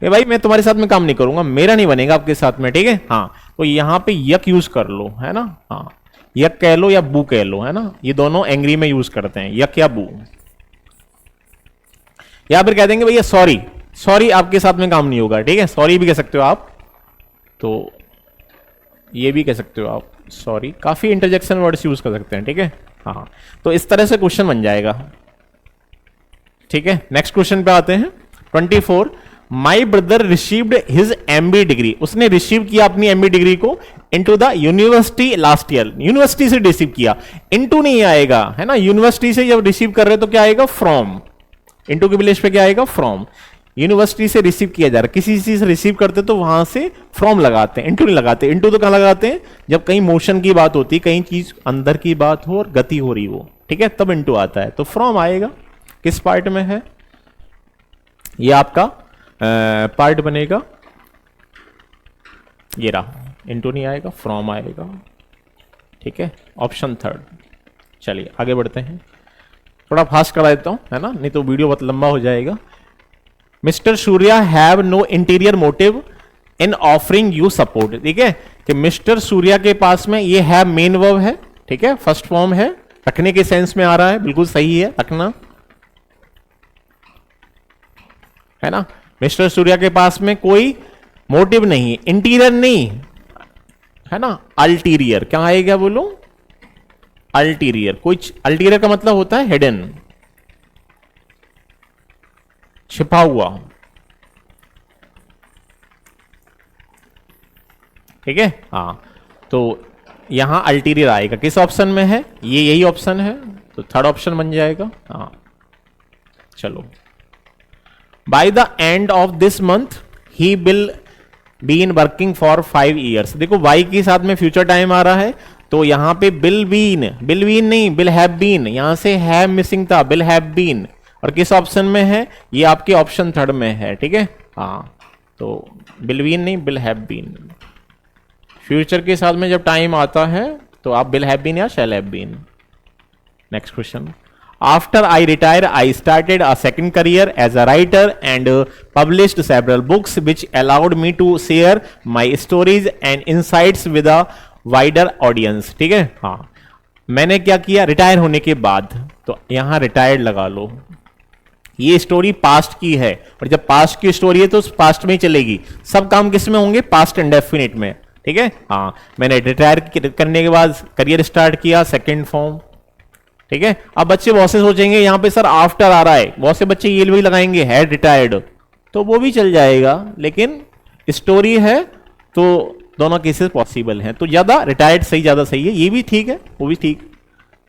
Speaker 1: कि भाई मैं तुम्हारे साथ में काम नहीं करूंगा, मेरा नहीं बनेगा आपके साथ में, ठीक है। हाँ, तो यहां पे यक यूज कर लो, है ना। हाँ, यक कह लो या बू कह लो, है ना, ये दोनों एंग्री में यूज करते हैं, यक या बू। या फिर कह देंगे भैया सॉरी, सॉरी आपके साथ में काम नहीं होगा, ठीक है, सॉरी भी कह सकते हो आप, तो ये भी कह सकते हो आप, सॉरी। काफी इंटरजेक्शन वर्ड्स यूज कर सकते हैं, ठीक है। हाँ, तो इस तरह से क्वेश्चन बन जाएगा, ठीक है। नेक्स्ट क्वेश्चन पे आते हैं। 24, my brother received his MB degree, उसने रिसीव किया अपनी एमबी डिग्री को into the university last year, university से रिसीव किया, इनटू नहीं आएगा, है ना, यूनिवर्सिटी से जब रिसीव कर रहे हो तो क्या आएगा, फ्रॉम, इनटू के विलेज पे क्या आएगा, फ्रॉम, यूनिवर्सिटी से रिसीव किया जा रहा है, किसी चीज से रिसीव करते तो वहां से फ्रॉम लगाते हैं, इनटू नहीं लगाते, इनटू तो कहां लगाते हैं, जब कहीं मोशन की बात होती है, कहीं चीज अंदर की बात हो और गति हो रही हो, ठीक है, तब इनटू आता है, तो फ्रॉम आएगा, किस पार्ट में है, ये आपका पार्ट बनेगा, ये रहा, इनटू नहीं आएगा, फ्रॉम आएगा, ठीक है, ऑप्शन थर्ड। चलिए आगे बढ़ते हैं, थोड़ा फास्ट करा देता हूं, है ना, नहीं तो वीडियो बहुत लंबा हो जाएगा। Mister Surya have no interior motive in offering you support, ठीक है, कि मिस्टर सूर्या के पास में ये है मेन वर्ब है, ठीक है, फर्स्ट फॉर्म है, रखने के सेंस में आ रहा है, बिल्कुल सही है, रखना, है ना, मिस्टर सूर्या के पास में कोई मोटिव नहीं, इंटीरियर नहीं, है ना, अल्टीरियर, क्या आएगा बोलो, अल्टीरियर, कुछ अल्टीरियर का मतलब होता है हिडन, छिपा हुआ, ठीक है, हाँ, तो यहां अल्टीरियर आएगा, किस ऑप्शन में है, ये यही ऑप्शन है, तो थर्ड ऑप्शन बन जाएगा, हाँ, चलो, by the end of this month he will be in working for 5 years, देखो वाई के साथ में फ्यूचर टाइम आ रहा है, तो यहां पे बिल बीन नहीं, बिल हैव बीन, यहां से हैव मिसिंग था, बिल हैव बीन, और किस ऑप्शन में है, ये आपके ऑप्शन थर्ड में है, ठीक है, हाँ, तो बिल बीन नहीं, बिल हैव बीन, फ्यूचर के साथ में जब टाइम आता है तो आप बिल हैव बीन या shall have been. Next question, after I retire I started a second career as a writer and published several books which allowed me to share my stories and insights with a wider audience, ठीक है, हाँ, मैंने क्या किया retire होने के बाद, तो यहां रिटायर्ड लगा लो, ये स्टोरी पास्ट की है, और जब पास्ट की स्टोरी है तो पास्ट में ही चलेगी, सब काम किस में होंगे, पास्ट इंडेफिनिट में, ठीक है, हाँ, मैंने रिटायर करने के बाद करियर स्टार्ट किया, सेकंड फॉर्म, ठीक है, अब बच्चे बहुत से सोचेंगे यहां पे सर आफ्टर आ रहा है, बहुत से बच्चे ये भी लगाएंगे हैड रिटायर्ड, तो वो भी चल जाएगा, लेकिन स्टोरी है तो दोनों केसेस पॉसिबल हैं, तो ज्यादा रिटायर्ड सही, ज्यादा सही है, ये भी ठीक है, वो भी ठीक,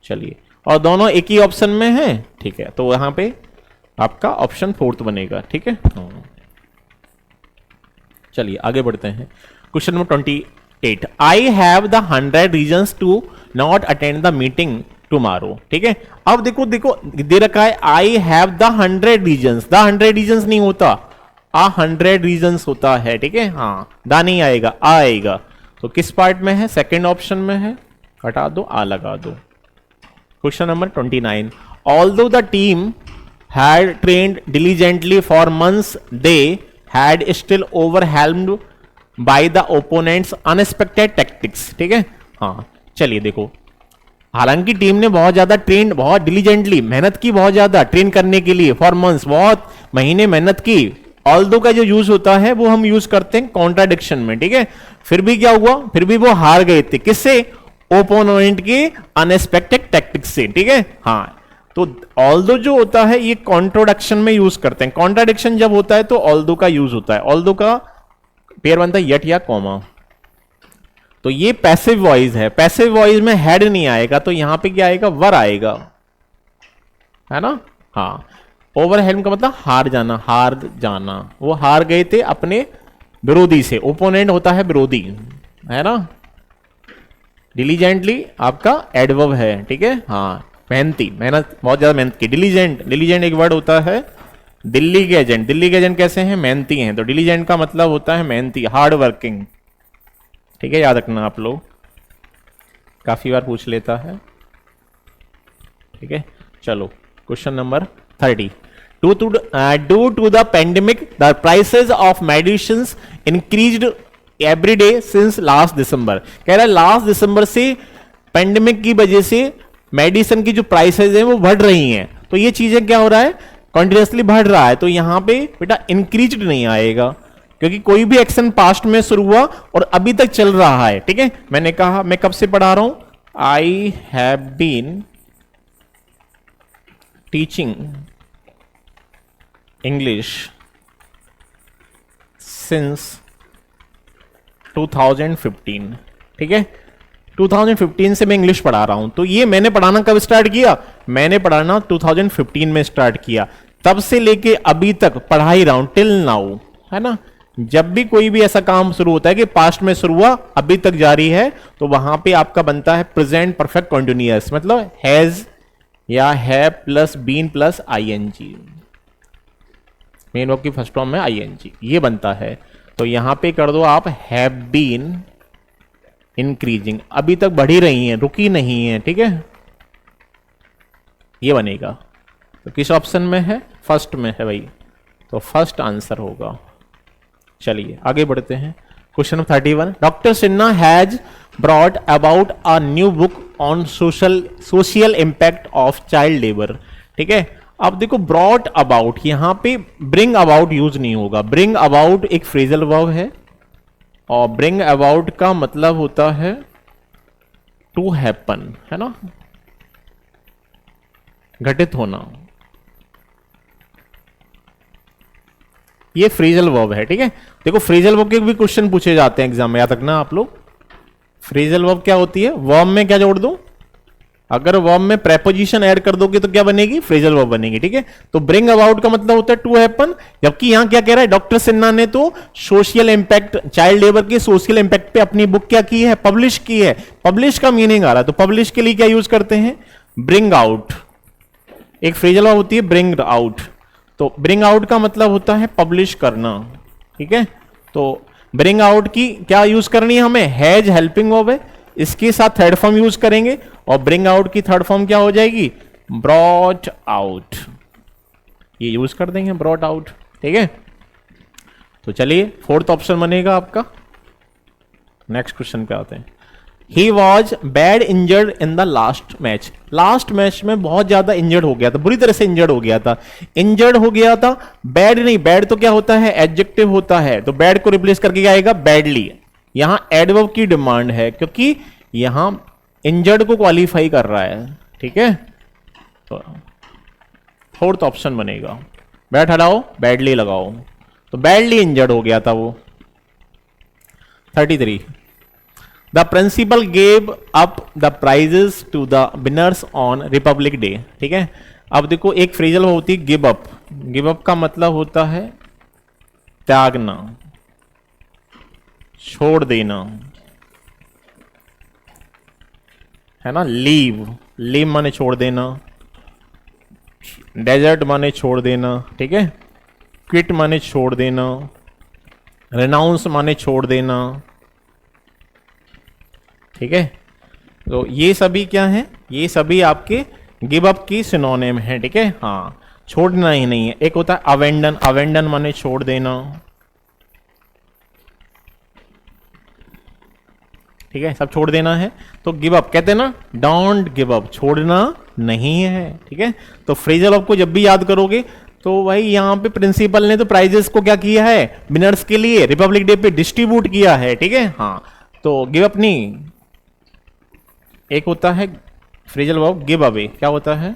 Speaker 1: चलिए, और दोनों एक ही ऑप्शन में है, ठीक है, तो यहां पे आपका ऑप्शन फोर्थ बनेगा, ठीक है, चलिए आगे बढ़ते हैं, question number 28, I have the 100 reasons to not attend the meeting tomorrow, ठीक है, अब देखो दे रखा है I have the 100 reasons, the 100 reasons नहीं होता, 100 रीजंस होता है, ठीक है, हाँ, दा नहीं आएगा, आएगा, तो किस पार्ट में है, सेकंड ऑप्शन में है, हटा दो, आ लगा दो। Question number 29, although the team had trained diligently for months, they had still overwhelmed by the opponent's unexpected tactics, ठीक है, हाँ, चलिए देखो, हालांकि टीम ने बहुत ज्यादा ट्रेन, बहुत डिलीजेंटली मेहनत की, बहुत ज्यादा ट्रेन करने के लिए, फॉर मंथ्स, बहुत महीने मेहनत की, ऑल्दो का जो यूज होता है वो हम यूज करते हैं कॉन्ट्राडिक्शन में, ठीक है, फिर भी क्या हुआ, फिर भी वो हार गए थे, किससे, ओपोनेंट के अनएक्सपेक्टेड टैक्टिक्स से, ठीक है, हाँ, तो ऑल्दो जो होता है ये कॉन्ट्रोडक्शन में यूज करते हैं, कॉन्ट्राडिक्शन जब होता है तो ऑल्दो का यूज होता है, ऑल्दो का पेयर बनता है यट या कॉमा, तो ये पैसिव वॉइस है, पैसिव वॉइस में हेड नहीं आएगा, तो यहां पे क्या आएगा, वर आएगा, है ना, हाँ, ओवरहेल्म का मतलब हार जाना, वो हार गए थे अपने विरोधी से, ओपोनेंट होता है विरोधी, है ना, डिलीजेंटली आपका एडवर्ब है, ठीक है, हाँ, मेहनती, मेहनत, बहुत ज्यादा मेहनत की, डिलीजेंट एक वर्ड होता है, दिल्ली के एजेंट कैसे हैं, मेहनती हैं, तो डिलीजेंट का मतलब होता है मेहनती, हार्ड वर्किंग, ठीक है, याद रखना आप लोग, काफी बार पूछ लेता है, ठीक है, चलो question number 30, due to the pandemic the prices of medicines increased every day since last December, कह रहा है लास्ट दिसंबर से पेंडेमिक की वजह से मेडिसिन की जो प्राइसेस हैं वो बढ़ रही हैं, तो ये चीजें क्या हो रहा है, कॉन्टिन्यूसली बढ़ रहा है, तो यहां पे बेटा इंक्रीज्ड नहीं आएगा, क्योंकि कोई भी एक्शन पास्ट में शुरू हुआ और अभी तक चल रहा है, ठीक है, मैंने कहा मैं कब से पढ़ा रहा हूं, I have been teaching English since 2015, ठीक है। 2015 से मैं इंग्लिश पढ़ा रहा हूं, तो ये मैंने पढ़ाना कब स्टार्ट किया? मैंने पढ़ाना 2015 में स्टार्ट किया, तब से लेके अभी तक पढ़ा ही रहा हूं टिल नाउ, है ना। जब भी कोई भी ऐसा काम शुरू होता है कि पास्ट में शुरू हुआ अभी तक जारी है, तो वहां पे आपका बनता है प्रेजेंट परफेक्ट कंटिन्यूअस, मतलब हैज या है plus been plus ING, main verb की फर्स्ट फॉर्म में आईएनजी ये बनता है। तो यहां पे कर दो आप हैव बीन इंक्रीजिंग, अभी तक बढ़ी रही है, रुकी नहीं है, ठीक है, ये बनेगा। तो किस ऑप्शन में है? फर्स्ट में है भाई, तो फर्स्ट आंसर होगा। चलिए आगे बढ़ते हैं। Question 31, doctor Sinha has brought about a new book on social impact of child labour, ठीक है। अब देखो ब्रॉट अबाउट, यहां पे ब्रिंग अबाउट यूज नहीं होगा। ब्रिंग अबाउट एक फ्रेजल वर्ब है, और ब्रिंग अबाउट का मतलब होता है टू हैपन, है ना, घटित होना। ये फ्रेजल वर्ब है, ठीक है। देखो फ्रेजल वर्ब के भी क्वेश्चन पूछे जाते हैं एग्जाम में, याद रखना आप लोग। फ्रेजल वर्ब क्या होती है? वर्ब में क्या जोड़ दो? अगर वर्ब में प्रेपोजिशन ऐड कर दोगे तो क्या बनेगी? फ्रेजल वर्ब बनेगी, ठीक है। तो ब्रिंग अबाउट का मतलब होता है टू हैपन, जबकि यहां क्या कह रहा है डॉक्टर सिन्हा ने? तो सोशल इंपैक्ट, चाइल्ड लेबर के सोशल इंपैक्ट पे अपनी बुक क्या की है? पब्लिश की है। पब्लिश का मीनिंग आ रहा है, तो पब्लिश के लिए क्या यूज करते हैं? Bring out. एक फ्रेजल वर्ब होती है ब्रिंग आउट, तो ब्रिंग आउट का मतलब होता है पब्लिश करना, ठीक है। तो ब्रिंग आउट की क्या यूज करनी है हमें? हैज हेल्पिंग वर्ब है, इसके साथ थर्ड फॉर्म यूज करेंगे, और ब्रिंग आउट की थर्ड फॉर्म क्या हो जाएगी? ब्रॉट आउट, ये यूज कर देंगे ब्रॉट आउट, ठीक है। तो चलिए फोर्थ ऑप्शन बनेगा आपका। नेक्स्ट क्वेश्चन पे आते हैं। He was bad injured in the last match. Last match में बहुत ज्यादा इंजर्ड हो गया था, बुरी तरह से इंजर्ड हो गया था। इंजर्ड हो गया था, बैड नहीं, बैड तो क्या होता है? एडजेक्टिव होता है, तो बैड को रिप्लेस करके क्या आएगा? बैडली। यहां एडवर्ब की डिमांड है, क्योंकि यहां इंजर्ड को क्वालिफाई कर रहा है, ठीक है। तो फोर्थ ऑप्शन बनेगा। बैड हटाओ, बैडली लगाओ, तो बैडली इंजर्ड हो गया था वो। 33, the principal gave up the prizes to the winners on Republic Day, ठीक है। अब देखो एक फ्रेजल होती है गिव अप। गिव अप का मतलब होता है त्यागना, छोड़ देना, है ना। लीव, लीव माने छोड़ देना, डेजर्ट माने छोड़ देना, ठीक है। क्विट माने छोड़ देना, रेनाउंस माने छोड़ देना, ठीक है। तो ये सभी क्या है? ये सभी आपके गिव अप की सिनोनिम है, ठीक है। हाँ, छोड़ना ही नहीं है। एक होता है अवेंडन, अवेंडन माने छोड़ देना, ठीक है, सब छोड़ देना है। तो गिव अप कहते हैं ना, डोंट गिव अप, छोड़ना नहीं है, ठीक है। तो फ्रेजल वर्ब को जब भी याद करोगे तो भाई यहां पे प्रिंसिपल ने तो प्राइजेस को क्या किया है? विनर्स के लिए रिपब्लिक डे पे डिस्ट्रीब्यूट किया है, ठीक है। हाँ, तो गिव अप नहीं, एक होता है फ्रेजल वर्ब गिव अवे। क्या होता है?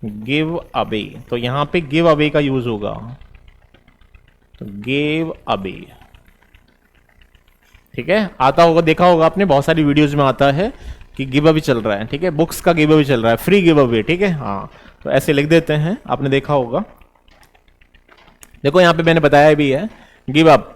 Speaker 1: Give away. तो यहां पे गिव अवे का यूज होगा, तो गिव अवे, ठीक है। आता होगा, देखा होगा आपने, बहुत सारी वीडियोस में आता है कि गिव अवे चल रहा है, ठीक है। बुक्स का गिव अवे चल रहा है, फ्री गिव अवे, ठीक है। हाँ, तो ऐसे लिख देते हैं, आपने देखा होगा। देखो यहां पे मैंने बताया भी है, give up,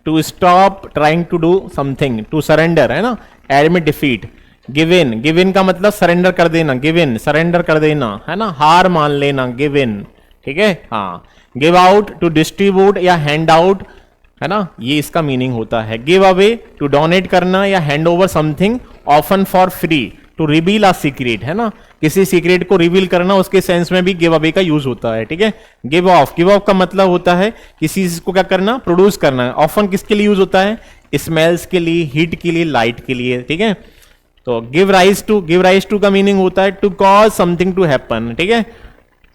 Speaker 1: to stop trying to do something, to surrender, है ना, admit defeat. Give in, give in का मतलब सरेंडर कर देना, गिव इन सरेंडर कर देना, है ना, हार मान लेना, गिव इन, ठीक है। हाँ, गिव आउट, टू डिस्ट्रीब्यूट या हैंड आउट, है ना, ये इसका मीनिंग होता है। गिव अवे, टू डोनेट करना या hand over something often for free, to reveal a secret, है ना, किसी सीक्रेट को रिवील करना, उसके सेंस में भी गिव अवे का यूज होता है, ठीक है। गिव ऑफ, गिव ऑफ का मतलब होता है किसी चीज को क्या करना? प्रोड्यूस करना। ऑफन किसके लिए यूज होता है? स्मेल्स के लिए, हीट के लिए, लाइट के लिए, ठीक है। तो give rise to, give rise to का मीनिंग होता है to cause something to happen, ठीक है,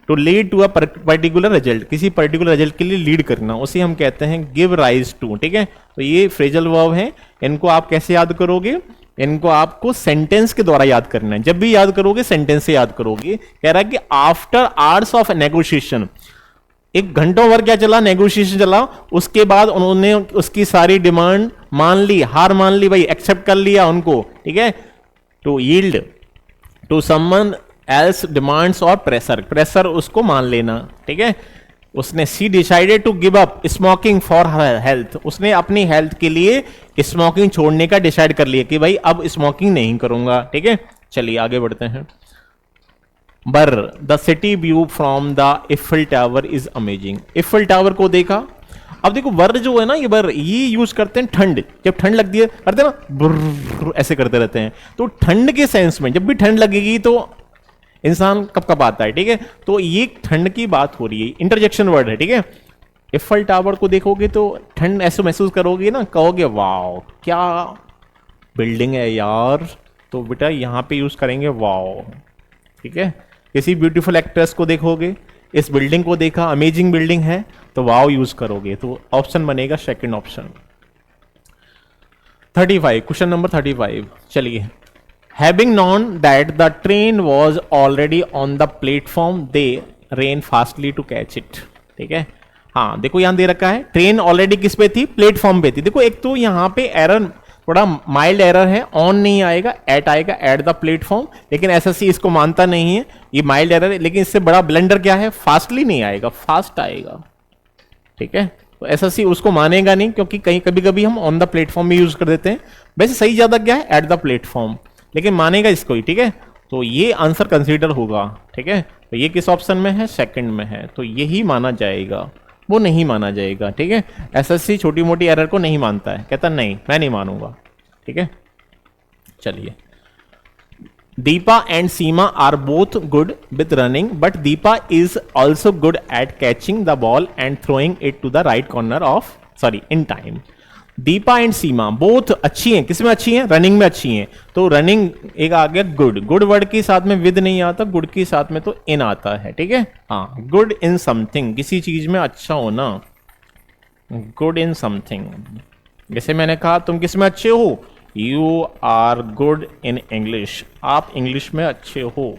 Speaker 1: to lead to a particular result, किसी पर्टिकुलर रिजल्ट के लिए लीड करना, उसे हम कहते हैं गिव राइज टू, ठीक है। तो ये फ्रेजल वर्ब है, इनको आप कैसे याद करोगे? इनको आपको सेंटेंस के द्वारा याद करना है। जब भी याद करोगे सेंटेंस से याद करोगे। कह रहा है कि आफ्टर आवर्स ऑफ नेगोशिएशन, एक घंटों भर क्या चला, नेगोशिएशन चला, उसके बाद उन्होंने उसकी सारी डिमांड मान ली, हार मान ली भाई, एक्सेप्ट कर लिया उनको, ठीक है। To yield to someone else demands और प्रेशर, प्रेशर उसको मान लेना, ठीक है। उसने she decided to give up smoking for health, उसने अपनी हेल्थ के लिए स्मोकिंग छोड़ने का डिसाइड कर लिया कि भाई अब स्मोकिंग नहीं करूंगा, ठीक है। चलिए आगे बढ़ते हैं। बर the city view from the Eiffel tower is amazing, Eiffel tower को देखा। अब देखो वर जो है ना, ये वर ये यूज करते हैं ठंड, जब ठंड लगती है करते हैं ना बुर्र, ऐसे करते रहते हैं। तो ठंड के सेंस में जब भी ठंड लगेगी तो इंसान कब कब आता है, ठीक है। तो ये ठंड की बात हो रही है, इंटरजेक्शन वर्ड है, ठीक है। इफिल टावर को देखोगे तो ठंड ऐसे महसूस करोगे ना, कहोगे वाओ क्या बिल्डिंग है यार, तो बेटा यहां पे यूज करेंगे वाओ, ठीक है। किसी ब्यूटीफुल एक्ट्रेस को देखोगे, इस बिल्डिंग को देखा अमेजिंग बिल्डिंग है, तो वाओ यूज करोगे, तो ऑप्शन बनेगा सेकंड ऑप्शन। 35, क्वेश्चन नंबर 35, चलिए। Having known that the train was already on the platform they ran fastly to catch it, ठीक है। हाँ देखो यहां दे रखा है ट्रेन ऑलरेडी किस पे थी, प्लेटफॉर्म पे थी। देखो एक तो यहां पे एरर थोड़ा माइल्ड एरर है, ऑन नहीं आएगा, एट आएगा, एट द प्लेटफॉर्म, लेकिन एसएससी इसको मानता नहीं है, ये माइल्ड एरर है। लेकिन इससे बड़ा ब्लेंडर क्या है, फास्टली नहीं आएगा, फास्ट आएगा, ठीक है। तो एसएससी उसको मानेगा नहीं, क्योंकि कहीं कभी कभी हम ऑन द प्लेटफॉर्म में यूज कर देते हैं, वैसे सही ज्यादा क्या है एट द प्लेटफॉर्म, लेकिन मानेगा इसको ही, ठीक है। तो ये आंसर कंसीडर होगा, ठीक है। तो ये किस ऑप्शन में है, सेकंड में है, तो यही माना जाएगा, वो नहीं माना जाएगा, ठीक है। एसएससी छोटी मोटी एरर को नहीं मानता है, कहता नहीं मैं नहीं मानूंगा, ठीक है। चलिए। Deepa and Seema are both good with running, but Deepa is also good at catching the ball and throwing it to the right corner of in time. Deepa and Seema both अच्छी हैं, किसमें अच्छी हैं, रनिंग में अच्छी हैं। तो रनिंग एक आ गया गुड, गुड वर्ड के साथ में विद नहीं आता, गुड के साथ में तो इन आता है, ठीक है। हाँ गुड इन समथिंग, किसी चीज में अच्छा होना, गुड इन समथिंग। जैसे मैंने कहा तुम किस में अच्छे हो, you are good in English, आप इंग्लिश में अच्छे हो,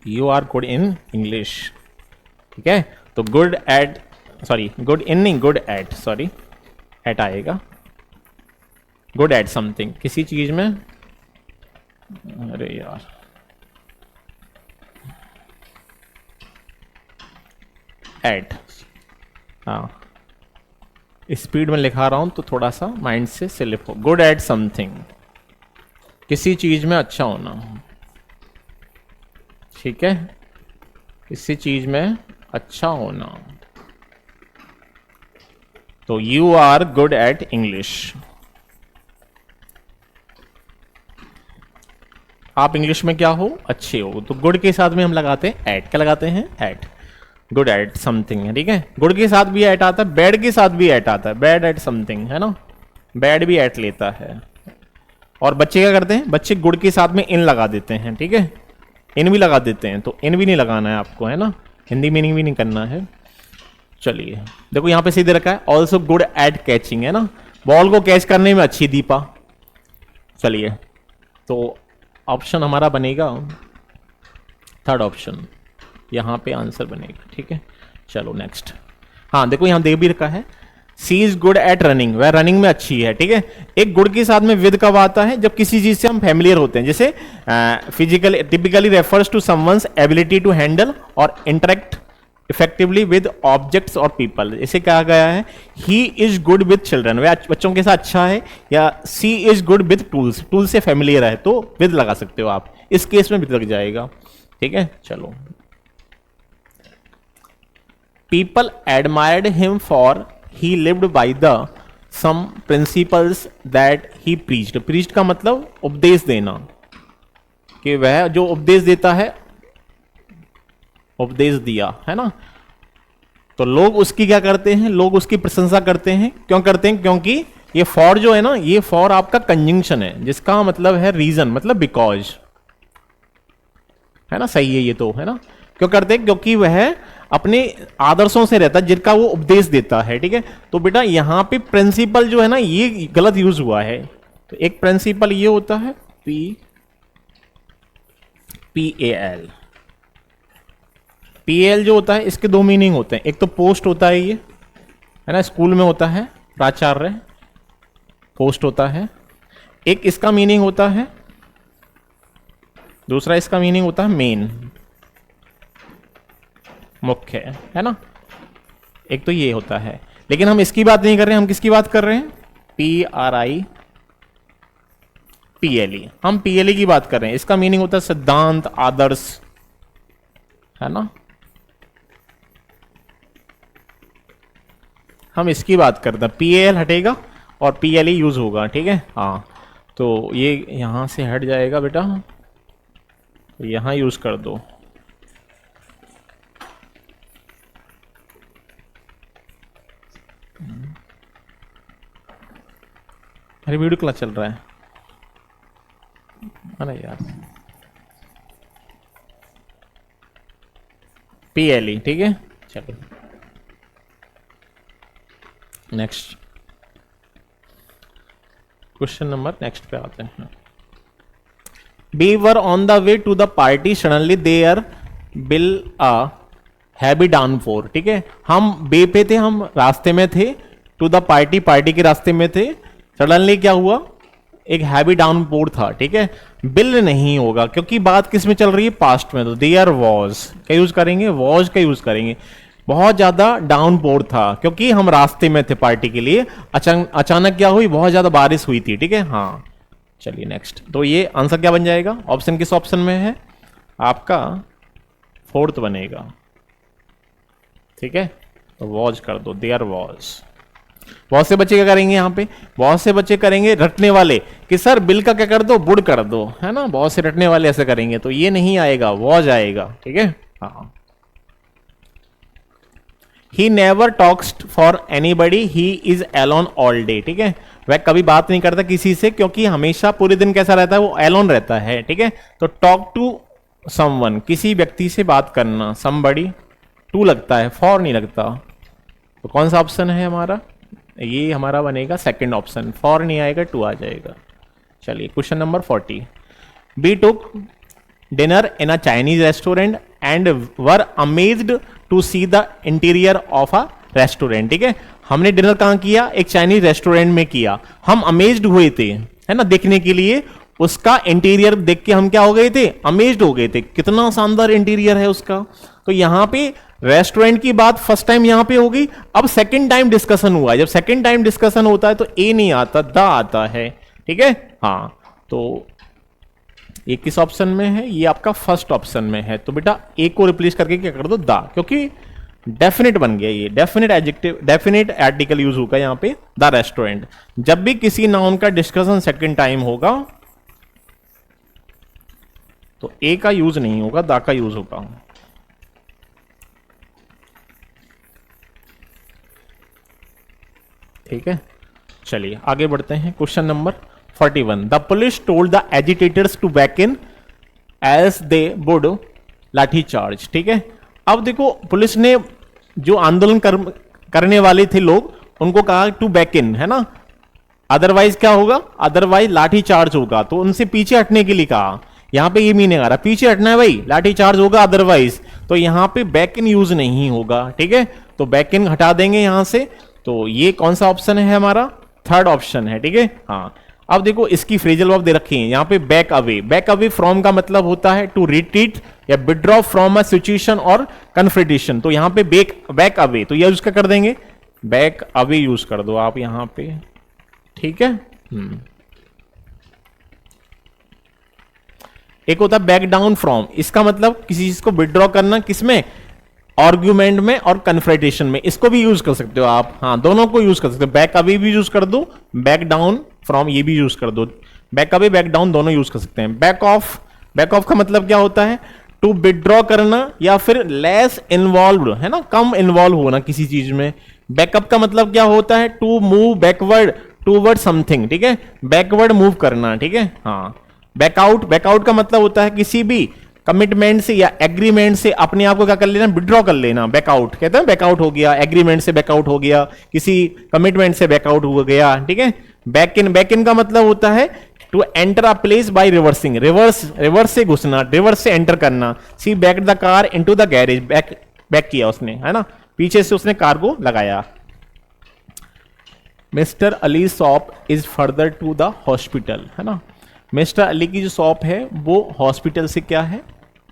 Speaker 1: you are good in English, ठीक है। तो गुड एट गुड इन नहीं, गुड एट, एट आएगा, गुड एट समथिंग, किसी चीज में, अरे यार एट, हाँ स्पीड में लिखा रहा हूं तो थोड़ा सा माइंड से स्लिप हो। गुड एट समथिंग, किसी चीज में अच्छा होना, ठीक है, किसी चीज में अच्छा होना। तो you are good at English, आप इंग्लिश में क्या हो, अच्छे हो। तो गुड के साथ में हम लगाते हैं एट, क्या लगाते हैं एट, गुड एट समथिंग है, ठीक है। गुड के साथ भी एट आता है, बैड के साथ भी एट आता है, बैड एट समथिंग है ना, बैड भी एट लेता है। और बच्चे क्या करते हैं, बच्चे गुड के साथ में इन लगा देते हैं, ठीक है, इन भी लगा देते हैं, तो इन भी नहीं लगाना है आपको, है ना, हिंदी मीनिंग भी नहीं करना है। चलिए देखो यहां पे सीधे रखा है ऑल्सो गुड एट कैचिंग, है ना, बॉल को कैच करने में अच्छी दीपा। चलिए तो ऑप्शन हमारा बनेगा थर्ड ऑप्शन, यहां पे आंसर बनेगा, ठीक है। चलो नेक्स्ट। हाँ देखो यहां दे भी रखा है सी इज गुड एट रनिंग, वह रनिंग में अच्छी है, ठीक है। एक गुड के साथ में विद कब आता है, जब किसी चीज से हम फेमिलियर होते हैं, जैसे physical typically refers to someone's ability to handle और इंटरेक्ट इफेक्टिवली विद ऑब्जेक्ट्स और पीपल। इसे कहा गया है he is good with children, वह बच्चों के साथ अच्छा है, या she is good with tools, tool से फेमिलियर है तो विद लगा सकते हो आप, इस केस में विद लग जाएगा, ठीक है। चलो people admired him for he lived by the same principles that he preached, preached का मतलब उपदेश देना, कि वह जो उपदेश देता है, उपदेश दिया, है ना, तो लोग उसकी क्या करते हैं, लोग उसकी प्रशंसा करते हैं, क्यों करते हैं, क्योंकि ये फॉर जो है ना, ये फॉर आपका कंजंक्शन है, जिसका मतलब है रीजन, मतलब बिकॉज, है ना, सही है ये तो, है ना। क्यों करते हैं, क्योंकि वह अपने आदर्शों से रहता है जिनका वो उपदेश देता है, ठीक है। तो बेटा यहां पे प्रिंसिपल जो है ना, ये गलत यूज हुआ है, तो एक प्रिंसिपल ये होता है PAL, पीएल जो होता है इसके दो मीनिंग होते हैं, एक तो पोस्ट होता है ये, है ना, स्कूल में होता है प्राचार्य, पोस्ट होता है। एक इसका मीनिंग होता है, दूसरा इसका मीनिंग होता है मेन, मुख्य, है ना। एक तो ये होता है, लेकिन हम इसकी बात नहीं कर रहे हैं, हम किसकी बात कर रहे हैं, PRIPLE, हम PLE की बात कर रहे हैं। इसका मीनिंग होता है सिद्धांत, आदर्श, है ना, हम इसकी बात करते हैं। PAL हटेगा और PLE यूज होगा, ठीक है। हाँ, तो ये यहां से हट जाएगा बेटा, तो यहां यूज कर दो। अरे वीडियो क्लास चल रहा है, अरे यार, PLE, ठीक है। चलो नेक्स्ट क्वेश्चन नंबर, नेक्स्ट पे आते हैं। We were on the way to the party, suddenly there will a heavy downpour, ठीक है। हम वे पे थे, हम रास्ते में थे, टू द पार्टी, पार्टी के रास्ते में थे। सडनली क्या हुआ, एक हैवी डाउनपोर था, ठीक है। बिल नहीं होगा क्योंकि बात किस में चल रही है, पास्ट में, तो देयर वॉज क्या यूज करेंगे, वॉज का यूज करेंगे। बहुत ज्यादा डाउनपोर था क्योंकि हम रास्ते में थे पार्टी के लिए, अचानक क्या हुई, बहुत ज्यादा बारिश हुई थी, ठीक है। हाँ चलिए नेक्स्ट, तो ये आंसर क्या बन जाएगा, ऑप्शन किस ऑप्शन में है आपका, फोर्थ बनेगा, ठीक है। तो वॉज कर दो, देयर वॉज। बहुत से बच्चे क्या करेंगे यहाँ पे, बहुत से बच्चे करेंगे रटने वाले कि सर बिल का क्या कर दो, बुड कर दो, है ना। बहुत से रटने वाले ऐसे करेंगे, तो ये नहीं आएगा, वॉज आएगा, ठीक है। हाँ, he never talks for anybody, he is alone all day, ठीक है। वह कभी बात नहीं करता किसी से क्योंकि हमेशा पूरे दिन कैसा रहता है, वो एलोन रहता है, ठीक है। तो टॉक टू समवन, किसी व्यक्ति से बात करना, समबडी, टू लगता है, फॉर नहीं लगता। तो कौन सा ऑप्शन है हमारा, ये हमारा बनेगा सेकंड ऑप्शन, फॉर नहीं आएगा, टू आ जाएगा। चलिए question number 40। We took dinner in a Chinese restaurant and were amazed to see the interior of a restaurant, ठीक है। हमने डिनर कहां किया, एक चाइनीज रेस्टोरेंट में किया, हम अमेज्ड हुए थे, है ना, देखने के लिए। उसका इंटीरियर देख के हम क्या हो गए थे, अमेज्ड हो गए थे, कितना शानदार इंटीरियर है उसका। तो यहां पे रेस्टोरेंट की बात फर्स्ट टाइम यहां पे होगी, अब सेकंड टाइम डिस्कशन हुआ। जब सेकंड टाइम डिस्कशन होता है तो ए नहीं आता, द आता है, ठीक है। हाँ, तो ये किस ऑप्शन में है, ये आपका फर्स्ट ऑप्शन में है। तो बेटा ए को रिप्लेस करके क्या कर दो, द, क्योंकि डेफिनेट बन गया, ये definite adjective, definite article use होगा यहां पे, द रेस्टोरेंट। जब भी किसी नाउन का डिस्कशन सेकंड टाइम होगा तो ए का यूज नहीं होगा, द का यूज होगा। ठीक है, चलिए आगे बढ़ते हैं। Question number 41। The police told the agitators to back in as they would lathi charge, ठीक है। अब देखो, पुलिस ने जो आंदोलन करने वाले थे लोग, उनको कहा टू बैक इन, है ना, अदरवाइज क्या होगा, अदरवाइज लाठी चार्ज होगा, तो उनसे पीछे हटने के लिए कहा। यहां पे ये मीनिंग आ रहा, पीछे हटना है भाई, लाठी चार्ज होगा अदरवाइज, तो यहां पे बैक इन यूज नहीं होगा, ठीक है। तो बैक इन हटा देंगे यहां से, तो ये कौन सा ऑप्शन है हमारा, थर्ड ऑप्शन है, ठीक है। हाँ, अब देखो इसकी फ्रेजल वर्ब दे रखी है यहाँ पे, back away. Back away from का मतलब होता है टू रिट्रीट या विड्रॉ फ्रॉम अ सिचुएशन और कन्फ्रंटेशन। तो यहाँ पे बैक अवे, तो यह यूज कर देंगे, बैक अवे यूज कर दो आप यहाँ पे, ठीक है। एक होता है बैक डाउन फ्रॉम, इसका मतलब किसी चीज को विड्रॉ करना, किसमें, आर्ग्यूमेंट में और कन्फ्रंटेशन में, इसको भी यूज कर सकते हो आप। हाँ, दोनों को यूज कर सकते हो, बैक अवे भी यूज कर दो, बैक डाउन फ्रॉम ये भी यूज कर दो, बैक अवे बैक डाउन दोनों यूज कर सकते हैं। बैक ऑफ, बैक ऑफ का मतलब क्या होता है, टू विड्रॉ करना या फिर लेस इन्वॉल्व, है ना, कम इन्वॉल्व होना किसी चीज में। बैकअप का मतलब क्या होता है, to move backward toward something, ठीक है, बैकवर्ड मूव करना, ठीक है। हाँ, बैकआउट, बैकआउट का मतलब होता है किसी भी कमिटमेंट से या एग्रीमेंट से अपने आप को क्या कर लेना, विड्रॉ कर लेना, बैकआउट कहते हैं, बैकआउट हो गया, एग्रीमेंट से बैकआउट हो गया, किसी कमिटमेंट से बैकआउट हो गया, ठीक है। बैक इन, बैक इन का मतलब होता है to enter a place by reversing, reverse से घुसना, रिवर्स से एंटर करना। She back the car into the garage, back किया उसने, है ना, पीछे से उसने कार को लगाया। Mister Ali shop is further to the hospital, है ना, मिस्टर अली की जो शॉप है वो हॉस्पिटल से क्या है,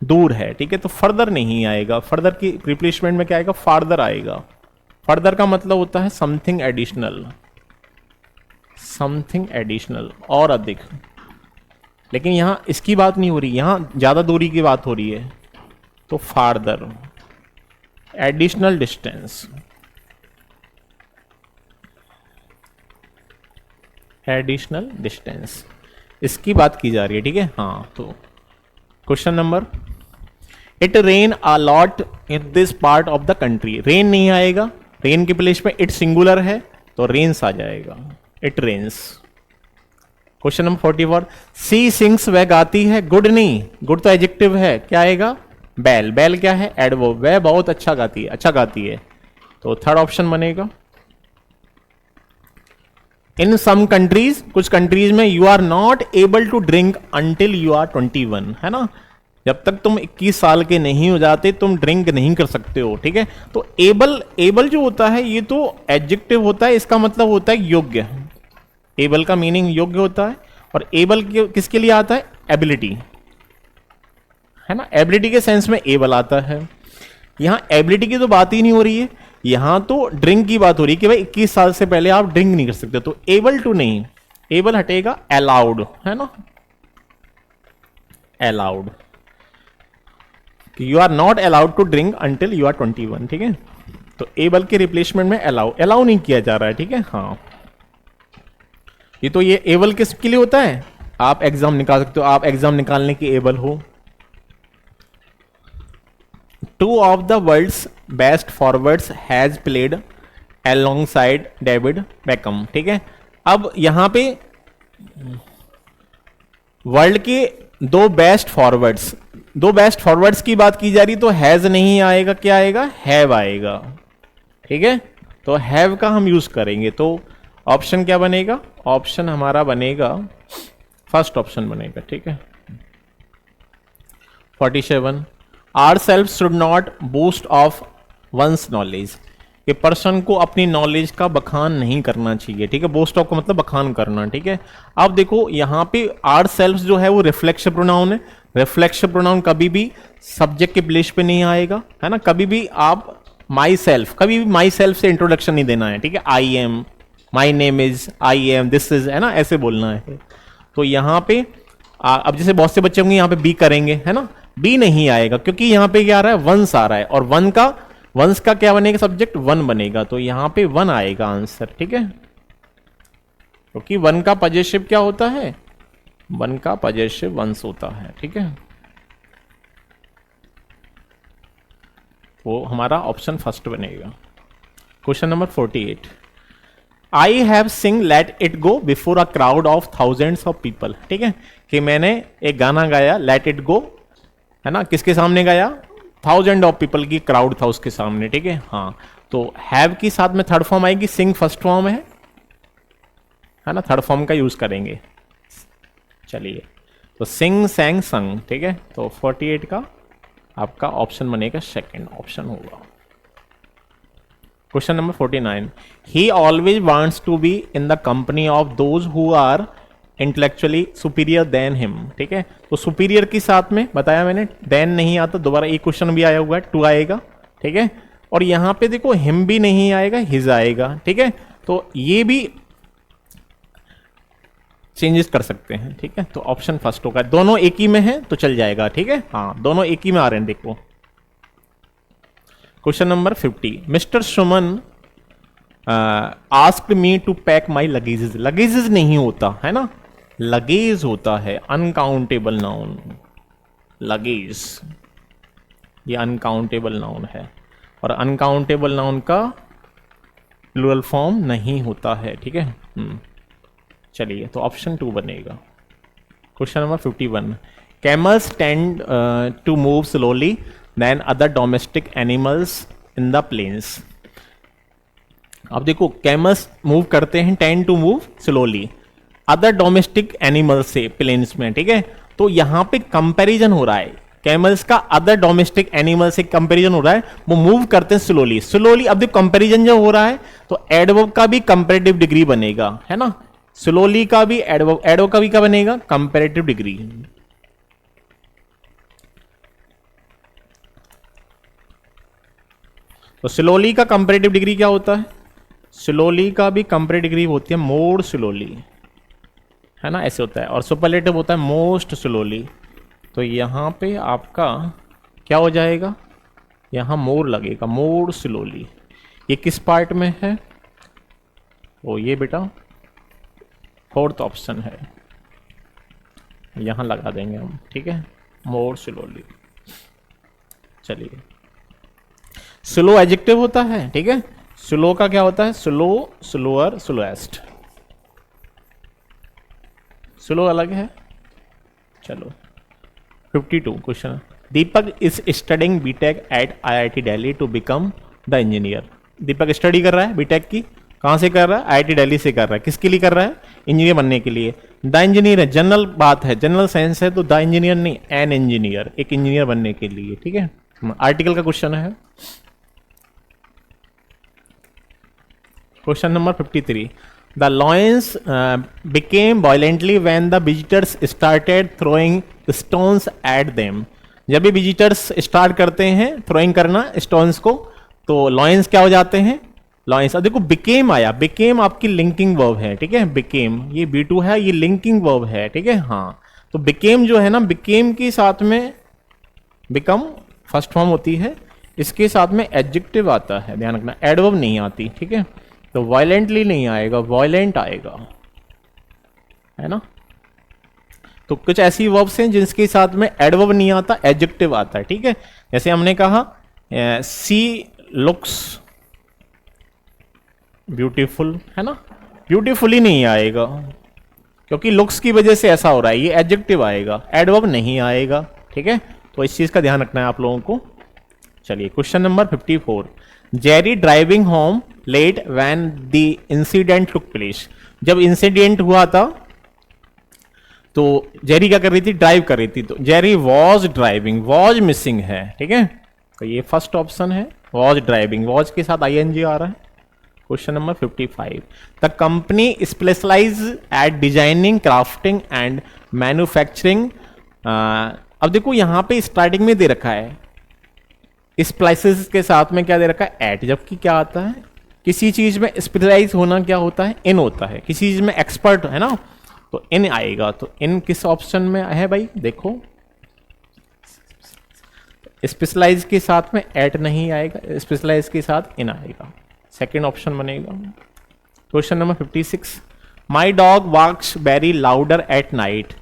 Speaker 1: दूर है, ठीक है, तो फर्दर नहीं आएगा, फर्दर की रिप्लेसमेंट में क्या आएगा, फार्दर आएगा। फर्दर का मतलब होता है समथिंग एडिशनल, समथिंग एडिशनल और अधिक, लेकिन यहां इसकी बात नहीं हो रही, यहां ज्यादा दूरी की बात हो रही है, तो farther, additional distance, additional distance, इसकी बात की जा रही है, ठीक है। हाँ, तो question number, it rain a lot in this part of the country, rain नहीं आएगा, रेन की प्लेस में इट सिंगुलर है तो रेन्स आ जाएगा, it rains. Question number 44, she sings, वह गाती है, गुड नहीं, गुड तो एडजेक्टिव है, क्या आएगा, बैल, बैल क्या है, एडवर्ब, वह बहुत अच्छा गाती है, अच्छा गाती है, तो थर्ड ऑप्शन बनेगा। इन सम कंट्रीज, कुछ कंट्रीज में, you are not able to drink until you are 21, है ना, जब तक तुम 21 साल के नहीं हो जाते तुम ड्रिंक नहीं कर सकते हो, ठीक है। तो एबल, एबल जो होता है ये तो एडजेक्टिव होता है, इसका मतलब होता है योग्य, एबल का मीनिंग योग्य होता है, और एबल किसके लिए आता है, एबिलिटी, है ना, एबिलिटी के सेंस में एबल आता है। यहां एबिलिटी की तो बात ही नहीं हो रही है, यहां तो ड्रिंक की बात हो रही है कि भाई 21 साल से पहले आप ड्रिंक नहीं कर सकते, तो एबल टू नहीं, एबल हटेगा, अलाउड, है ना, allowed, you are not allowed to drink until you are 21, ठीक है, तो एबल के रिप्लेसमेंट में अलाउ, अलाउ नहीं किया जा रहा है, ठीक है। हाँ, ये तो ये एबल किसके लिए होता है, आप एग्जाम निकाल सकते हो, आप एग्जाम निकालने के एबल हो। Two of the world's best forwards has played alongside David Beckham, ठीक है। अब यहां पे वर्ल्ड के दो बेस्ट फॉरवर्ड्स, दो बेस्ट फॉरवर्ड्स की बात की जा रही, तो हैज नहीं आएगा, क्या आएगा, हैव आएगा, ठीक है, तो हैव का हम यूज करेंगे, तो ऑप्शन क्या बनेगा, ऑप्शन हमारा बनेगा फर्स्ट ऑप्शन बनेगा, ठीक है। 47, our self should not boast of one's knowledge, कि पर्सन को अपनी नॉलेज का बखान नहीं करना चाहिए, ठीक है, बोस्ट ऑफ का मतलब बखान करना, ठीक है। अब देखो यहां पे आवर सेल्फ जो है वो रिफ्लेक्सिव प्रोनाउन है, रिफ्लेक्सिव प्रोनाउन कभी भी सब्जेक्ट के प्लेस पे नहीं आएगा, है ना, कभी भी आप माई सेल्फ, कभी भी माई सेल्फ से इंट्रोडक्शन नहीं देना है, ठीक है, I am, my name is, I am, this is, है ना, ऐसे बोलना है। तो यहां पे अब जैसे बहुत से बच्चे होंगे यहां पे बी करेंगे, है ना, बी नहीं आएगा क्योंकि यहां पे क्या आ रहा है, वंस आ रहा है, और वंस का क्या बनेगा, सब्जेक्ट वन बनेगा, तो यहां पे वन आएगा आंसर, ठीक है, क्योंकि वन का पजेसिव क्या होता है, वन का पजेसिव वंस होता है, ठीक है, वो हमारा ऑप्शन फर्स्ट बनेगा। Question number 48, I have sing let it go before a crowd of thousands of people, ठीक है, कि मैंने एक गाना गाया लेट इट गो, है ना, किसके सामने गाया, थाउजेंड ऑफ पीपल की क्राउड था उसके सामने, ठीक है। हाँ, तो हैव की साथ में थर्ड फॉर्म आएगी, सिंग फर्स्ट फॉर्म है ना, थर्ड फॉर्म का यूज करेंगे। चलिए, तो सिंग सैंग संग, ठीक है, तो 48 का आपका ऑप्शन बनेगा सेकंड ऑप्शन होगा। Question number 49, he always wants to be in the company of those who are intellectually superior than him, ठीक है, तो सुपीरियर के साथ में बताया मैंने, देन नहीं आता, दोबारा एक क्वेश्चन भी आया हुआ है, टू आएगा, ठीक है, और यहां पे देखो हिम भी नहीं आएगा, हिज आएगा, ठीक है, तो ये भी चेंजेस कर सकते हैं, ठीक है, तो ऑप्शन फर्स्ट होगा, दोनों एक ही में है तो चल जाएगा, ठीक है, हाँ, दोनों एक ही में आ रहे हैं, देखो। Question number 50, mister Suman asked me to pack my luggages, luggages नहीं होता है ना, लगेज होता है, अनकाउंटेबल नाउन, लगेज ये अनकाउंटेबल नाउन है, और अनकाउंटेबल नाउन का प्लूरल फॉर्म नहीं होता है, ठीक है। चलिए, तो ऑप्शन 2 बनेगा। Question number 51, camels tend to move slowly than other domestic animals in the plains. अब देखो कैमल्स मूव करते हैं, tend to move slowly, other domestic animal से प्लेन्स में, ठीक है। तो यहां पे कंपैरिजन हो रहा है, कैमल्स का अदर डोमेस्टिक एनिमल से कंपैरिजन हो रहा है, वो मूव करते हैं स्लोली स्लोली। अब देखो कंपैरिजन जो हो रहा है तो एडवर्ब का भी कंपैरेटिव डिग्री बनेगा, है ना। स्लोली का भी एडवर्ब का भी क्या बनेगा, कंपैरेटिव डिग्री। तो स्लोली का कंपैरेटिव डिग्री क्या होता है, स्लोली का भी कंपैरेटिव डिग्री होती है मोर स्लोली, है ना, ऐसे होता है। और सुपरलेटिव होता है मोस्ट स्लोली। तो यहां पे आपका क्या हो जाएगा, यहां मोर लगेगा, मोर स्लोली। ये किस पार्ट में है, वो ये बेटा फोर्थ ऑप्शन है, यहां लगा देंगे हम, ठीक है, मोर स्लोली। चलिए, स्लो एडजेक्टिव होता है, ठीक है। स्लो का क्या होता है, स्लो, स्लोअर, स्लोएस्ट। स्लो अलग है। चलो 52 question, Deepak is studying BTech at IIT Delhi to become the engineer. Deepak study कर रहा है बीटेक की, कहां से कर रहा है, आईआईटी दिल्ली से कर रहा है। किसके लिए कर रहा है, इंजीनियर बनने के लिए। द इंजीनियर है, जनरल बात है, जनरल साइंस है, तो द इंजीनियर नहीं, एन इंजीनियर, एक इंजीनियर बनने के लिए, ठीक है। आर्टिकल का क्वेश्चन है, question number 53। The lions became violently when the visitors started throwing stones at them. जब भी विजिटर्स स्टार्ट करते हैं थ्रोइंग करना स्टोन्स को, तो लॉयंस क्या हो जाते हैं, लॉयंस। अब देखो बिकेम आया, बिकेम आपकी लिंकिंग वर्ब है, ठीक है। बिकेम ये B2 है, ये लिंकिंग वर्ब है, ठीक है। हाँ, तो बिकेम जो है ना, बिकेम के साथ में बिकम फर्स्ट फॉर्म होती है, इसके साथ में एडजेक्टिव आता है, ध्यान रखना, एडवर्ब नहीं आती, ठीक है। तो वायलेंटली नहीं आएगा, वायलेंट आएगा, है ना। तो कुछ ऐसी वर्ब्स हैं जिनके साथ में एडवर्ब नहीं आता, एडजेक्टिव आता है, ठीक है। जैसे हमने कहा सी लुक्स ब्यूटीफुल, है ना, ब्यूटीफुली नहीं आएगा क्योंकि लुक्स की वजह से ऐसा हो रहा है, ये एडजेक्टिव आएगा, एडवर्ब नहीं आएगा, ठीक है। तो इस चीज का ध्यान रखना है आप लोगों को। चलिए question number 54, Jerry driving home late when the incident took place. जब इंसिडेंट हुआ था तो जेरी क्या कर रही थी, ड्राइव कर रही थी। तो Jerry was driving, was missing है, ठीक है। तो ये फर्स्ट ऑप्शन है, वॉज ड्राइविंग, वॉज के साथ ING आ रहा है। Question number 55, the company specialize at designing, crafting and manufacturing. अब देखो यहां पे स्टार्टिंग में दे रखा है, इस प्लेसेस के साथ में क्या दे रखा है, एट, जबकि क्या आता है, किसी चीज में स्पेशलाइज होना क्या होता है, इन होता है, किसी चीज में एक्सपर्ट है ना, तो इन आएगा। तो इन किस ऑप्शन में है भाई, देखो स्पेशलाइज के साथ में एट नहीं आएगा, स्पेशलाइज के साथ इन आएगा, सेकंड ऑप्शन बनेगा। Question number 56, my dog wax very louder at night.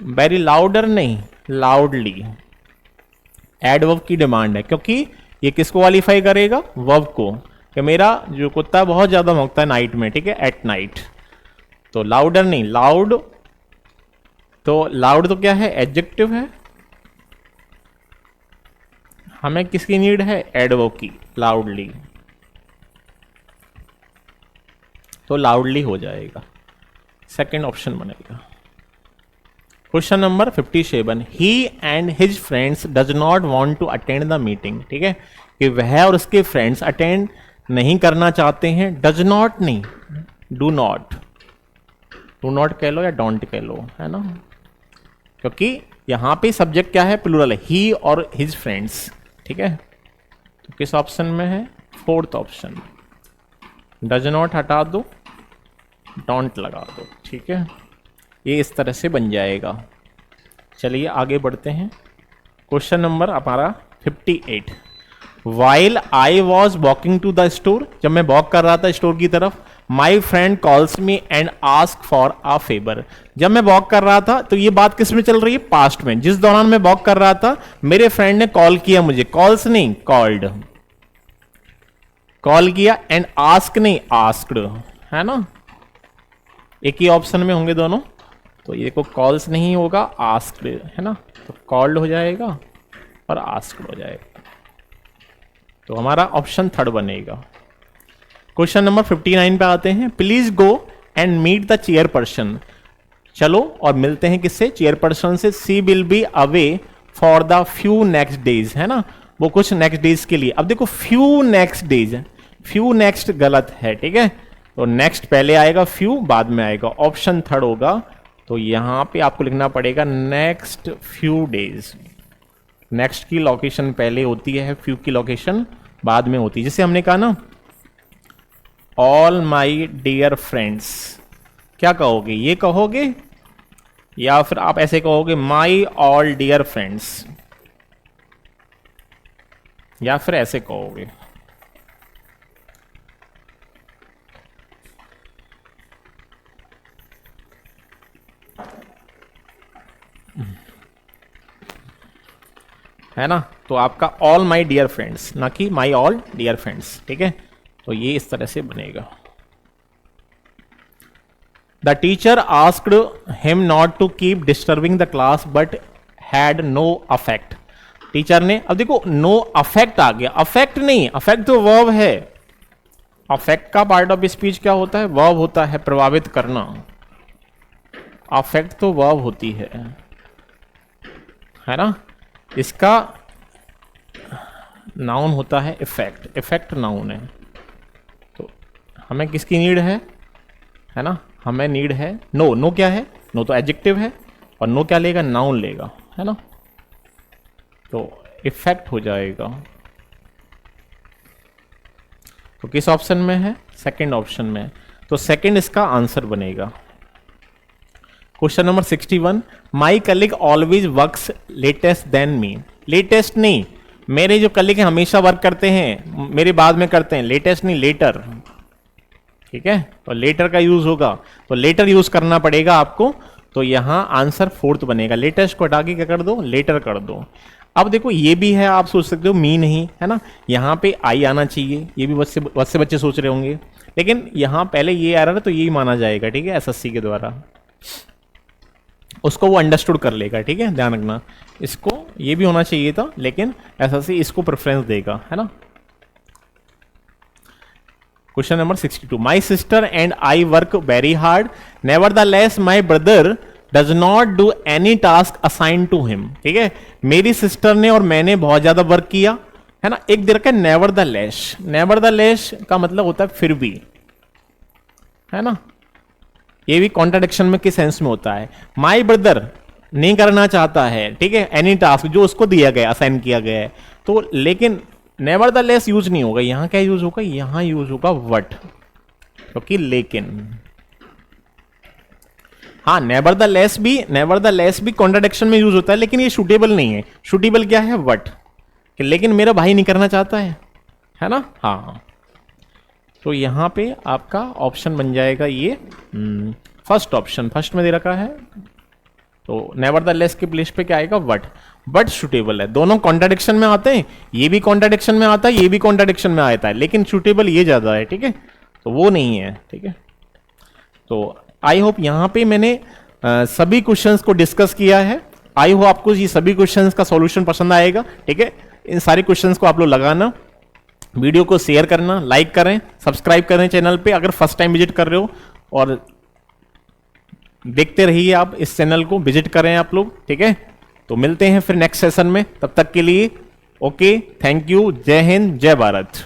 Speaker 1: Very louder नहीं, लाउडली, एडवर्ब की डिमांड है, क्योंकि ये किसको क्वालिफाई करेगा, वर्ब को, कि मेरा जो कुत्ता बहुत ज्यादा भौंकता है नाइट में, ठीक है, एट नाइट। तो लाउडर नहीं, लाउड, तो लाउड तो क्या है, एडजेक्टिव है, हमें किसकी नीड है, एडवर्ब की, लाउडली, तो लाउडली हो जाएगा, सेकंड ऑप्शन बनेगा। Question number 57, he and his friends does not want to attend the meeting, ठीक है, कि वह और उसके फ्रेंड्स अटेंड नहीं करना चाहते हैं। डज नॉट नहीं, डू नॉट, डू नॉट कह लो या डोंट कह लो, है ना, क्योंकि यहां पे सब्जेक्ट क्या है, प्लूरल है, ही और हिज फ्रेंड्स, ठीक है। तो किस ऑप्शन में है, फोर्थ ऑप्शन, डज नॉट हटा दो, डोंट लगा दो, ठीक है, ये इस तरह से बन जाएगा। चलिए आगे बढ़ते हैं। क्वेश्चन नंबर हमारा 58, while I was walking to the store, जब मैं वॉक कर रहा था स्टोर की तरफ, my friend calls me and ask for a favour. जब मैं वॉक कर रहा था, तो ये बात किस में चल रही है, पास्ट में, जिस दौरान मैं वॉक कर रहा था मेरे फ्रेंड ने कॉल किया मुझे, कॉल्स नहीं, कॉल्ड, कॉल किया, एंड आस्क नहीं, आस्क्ड, है ना, एक ही ऑप्शन में होंगे दोनों। तो ये को कॉल्स नहीं होगा, आस्क्ड, है ना, तो कॉल्ड हो जाएगा और आस्क्ड हो जाएगा, तो हमारा ऑप्शन थर्ड बनेगा। क्वेश्चन नंबर 59 पे आते हैं, please go and meet the chairperson. चलो और मिलते हैं किससे, चेयरपर्सन से। She will be away for the few next days, है ना, वो कुछ नेक्स्ट डेज के लिए। अब देखो फ्यू नेक्स्ट डेज है, फ्यू नेक्स्ट गलत है, ठीक है, तो नेक्स्ट पहले आएगा, फ्यू बाद में आएगा, ऑप्शन थर्ड होगा। तो यहां पे आपको लिखना पड़ेगा नेक्स्ट फ्यू डेज। नेक्स्ट की लोकेशन पहले होती है, फ्यू की लोकेशन बाद में होती है। जैसे हमने कहा ना, ऑल माई डियर फ्रेंड्स, क्या कहोगे, ये कहोगे या फिर आप ऐसे कहोगे माई ऑल डियर फ्रेंड्स, या फिर ऐसे कहोगे। है ना, तो आपका ऑल माई डियर फ्रेंड्स, ना कि माई ऑल डियर फ्रेंड्स, ठीक है, तो ये इस तरह से बनेगा। The teacher asked him not to keep disturbing the class but had no affect. Teacher ने, अब देखो नो अफेक्ट आ गया, अफेक्ट नहीं, अफेक्ट तो वर्ब है। अफेक्ट का पार्ट ऑफ स्पीच क्या होता है, वर्ब होता है, प्रभावित करना। अफेक्ट तो वर्ब होती है ना, इसका नाउन होता है इफेक्ट, इफेक्ट नाउन है। तो हमें किसकी नीड है ना, हमें नीड है नो। नो क्या है, नो तो एडजेक्टिव है, और नो क्या लेगा, नाउन लेगा, है ना, तो इफेक्ट हो जाएगा। तो किस ऑप्शन में है, सेकंड ऑप्शन में, तो सेकंड इसका आंसर बनेगा। Question number 61, my colleague always works latest than me. Latest नहीं, मेरे जो कलीग हैं हमेशा वर्क करते हैं, मेरे बाद में करते हैं, लेटेस्ट नहीं, लेटर, ठीक है, तो लेटर का यूज होगा, तो लेटर यूज करना पड़ेगा आपको। तो यहां आंसर फोर्थ बनेगा। लेटेस्ट को हटा के क्या कर दो, लेटर कर दो। अब देखो ये भी है, आप सोच सकते हो मी नहीं, है ना, यहां पे आई आना चाहिए, ये भी बच्चे सोच रहे होंगे, लेकिन यहां पहले ये आ रहा है तो यही माना जाएगा, ठीक है, एसएससी के द्वारा उसको वो अंडरस्टूड कर लेगा, ठीक है, ध्यान रखना। इसको ये भी होना चाहिए था, लेकिन एसएससी इसको प्रेफरेंस देगा, है ना। Question number 62, my sister and I work very hard, nevertheless my brother does not do any task assign to him. ठीक है, मेरी सिस्टर ने और मैंने बहुत ज्यादा वर्क किया, है ना। एक दे रखा है नेवरदलेस, नेवरदलेस का मतलब होता है फिर भी, है ना। ये भी कॉन्ट्राडिक्शन में किस सेंस में होता है, माई ब्रदर नहीं करना चाहता है, ठीक है, एनी टास्क जो उसको दिया गया, असाइन किया गया है, तो लेकिन नेवरदलेस यूज नहीं होगा, यहां क्या यूज होगा, यहां यूज होगा वट, क्योंकि लेकिन। हाँ, नेवरदलेस भी कॉन्ट्राडिक्शन में यूज होता है, लेकिन ये सूटेबल नहीं है। सूटेबल क्या है, वट, कि लेकिन मेरा भाई नहीं करना चाहता है ना। हाँ, तो यहां पे आपका ऑप्शन बन जाएगा ये फर्स्ट ऑप्शन, फर्स्ट में दे रखा है, तो नेवरदलेस के प्लेस पे क्या आएगा, वट। बट सूटेबल है, दोनों कॉन्ट्राडिक्शन में आते हैं, ये भी कॉन्ट्राडिक्शन में आता है, ये भी कॉन्ट्राडिक्शन में आता है, लेकिन सूटेबल ये ज्यादा है, ठीक है, तो वो नहीं है, ठीक है। तो आई होप यहाँ पे मैंने सभी क्वेश्चंस को डिस्कस किया है। आई होप आपको ये सभी क्वेश्चंस का सॉल्यूशन पसंद आएगा, ठीक है। इन सारे क्वेश्चंस को आप लोग लगाना, वीडियो को शेयर करना, लाइक करें, सब्सक्राइब करें चैनल पे अगर फर्स्ट टाइम विजिट कर रहे हो, और देखते रहिए आप इस चैनल को, विजिट करें आप लोग, ठीक है। तो मिलते हैं फिर नेक्स्ट सेशन में, तब तक के लिए ओके, थैंक यू, जय हिंद, जय भारत।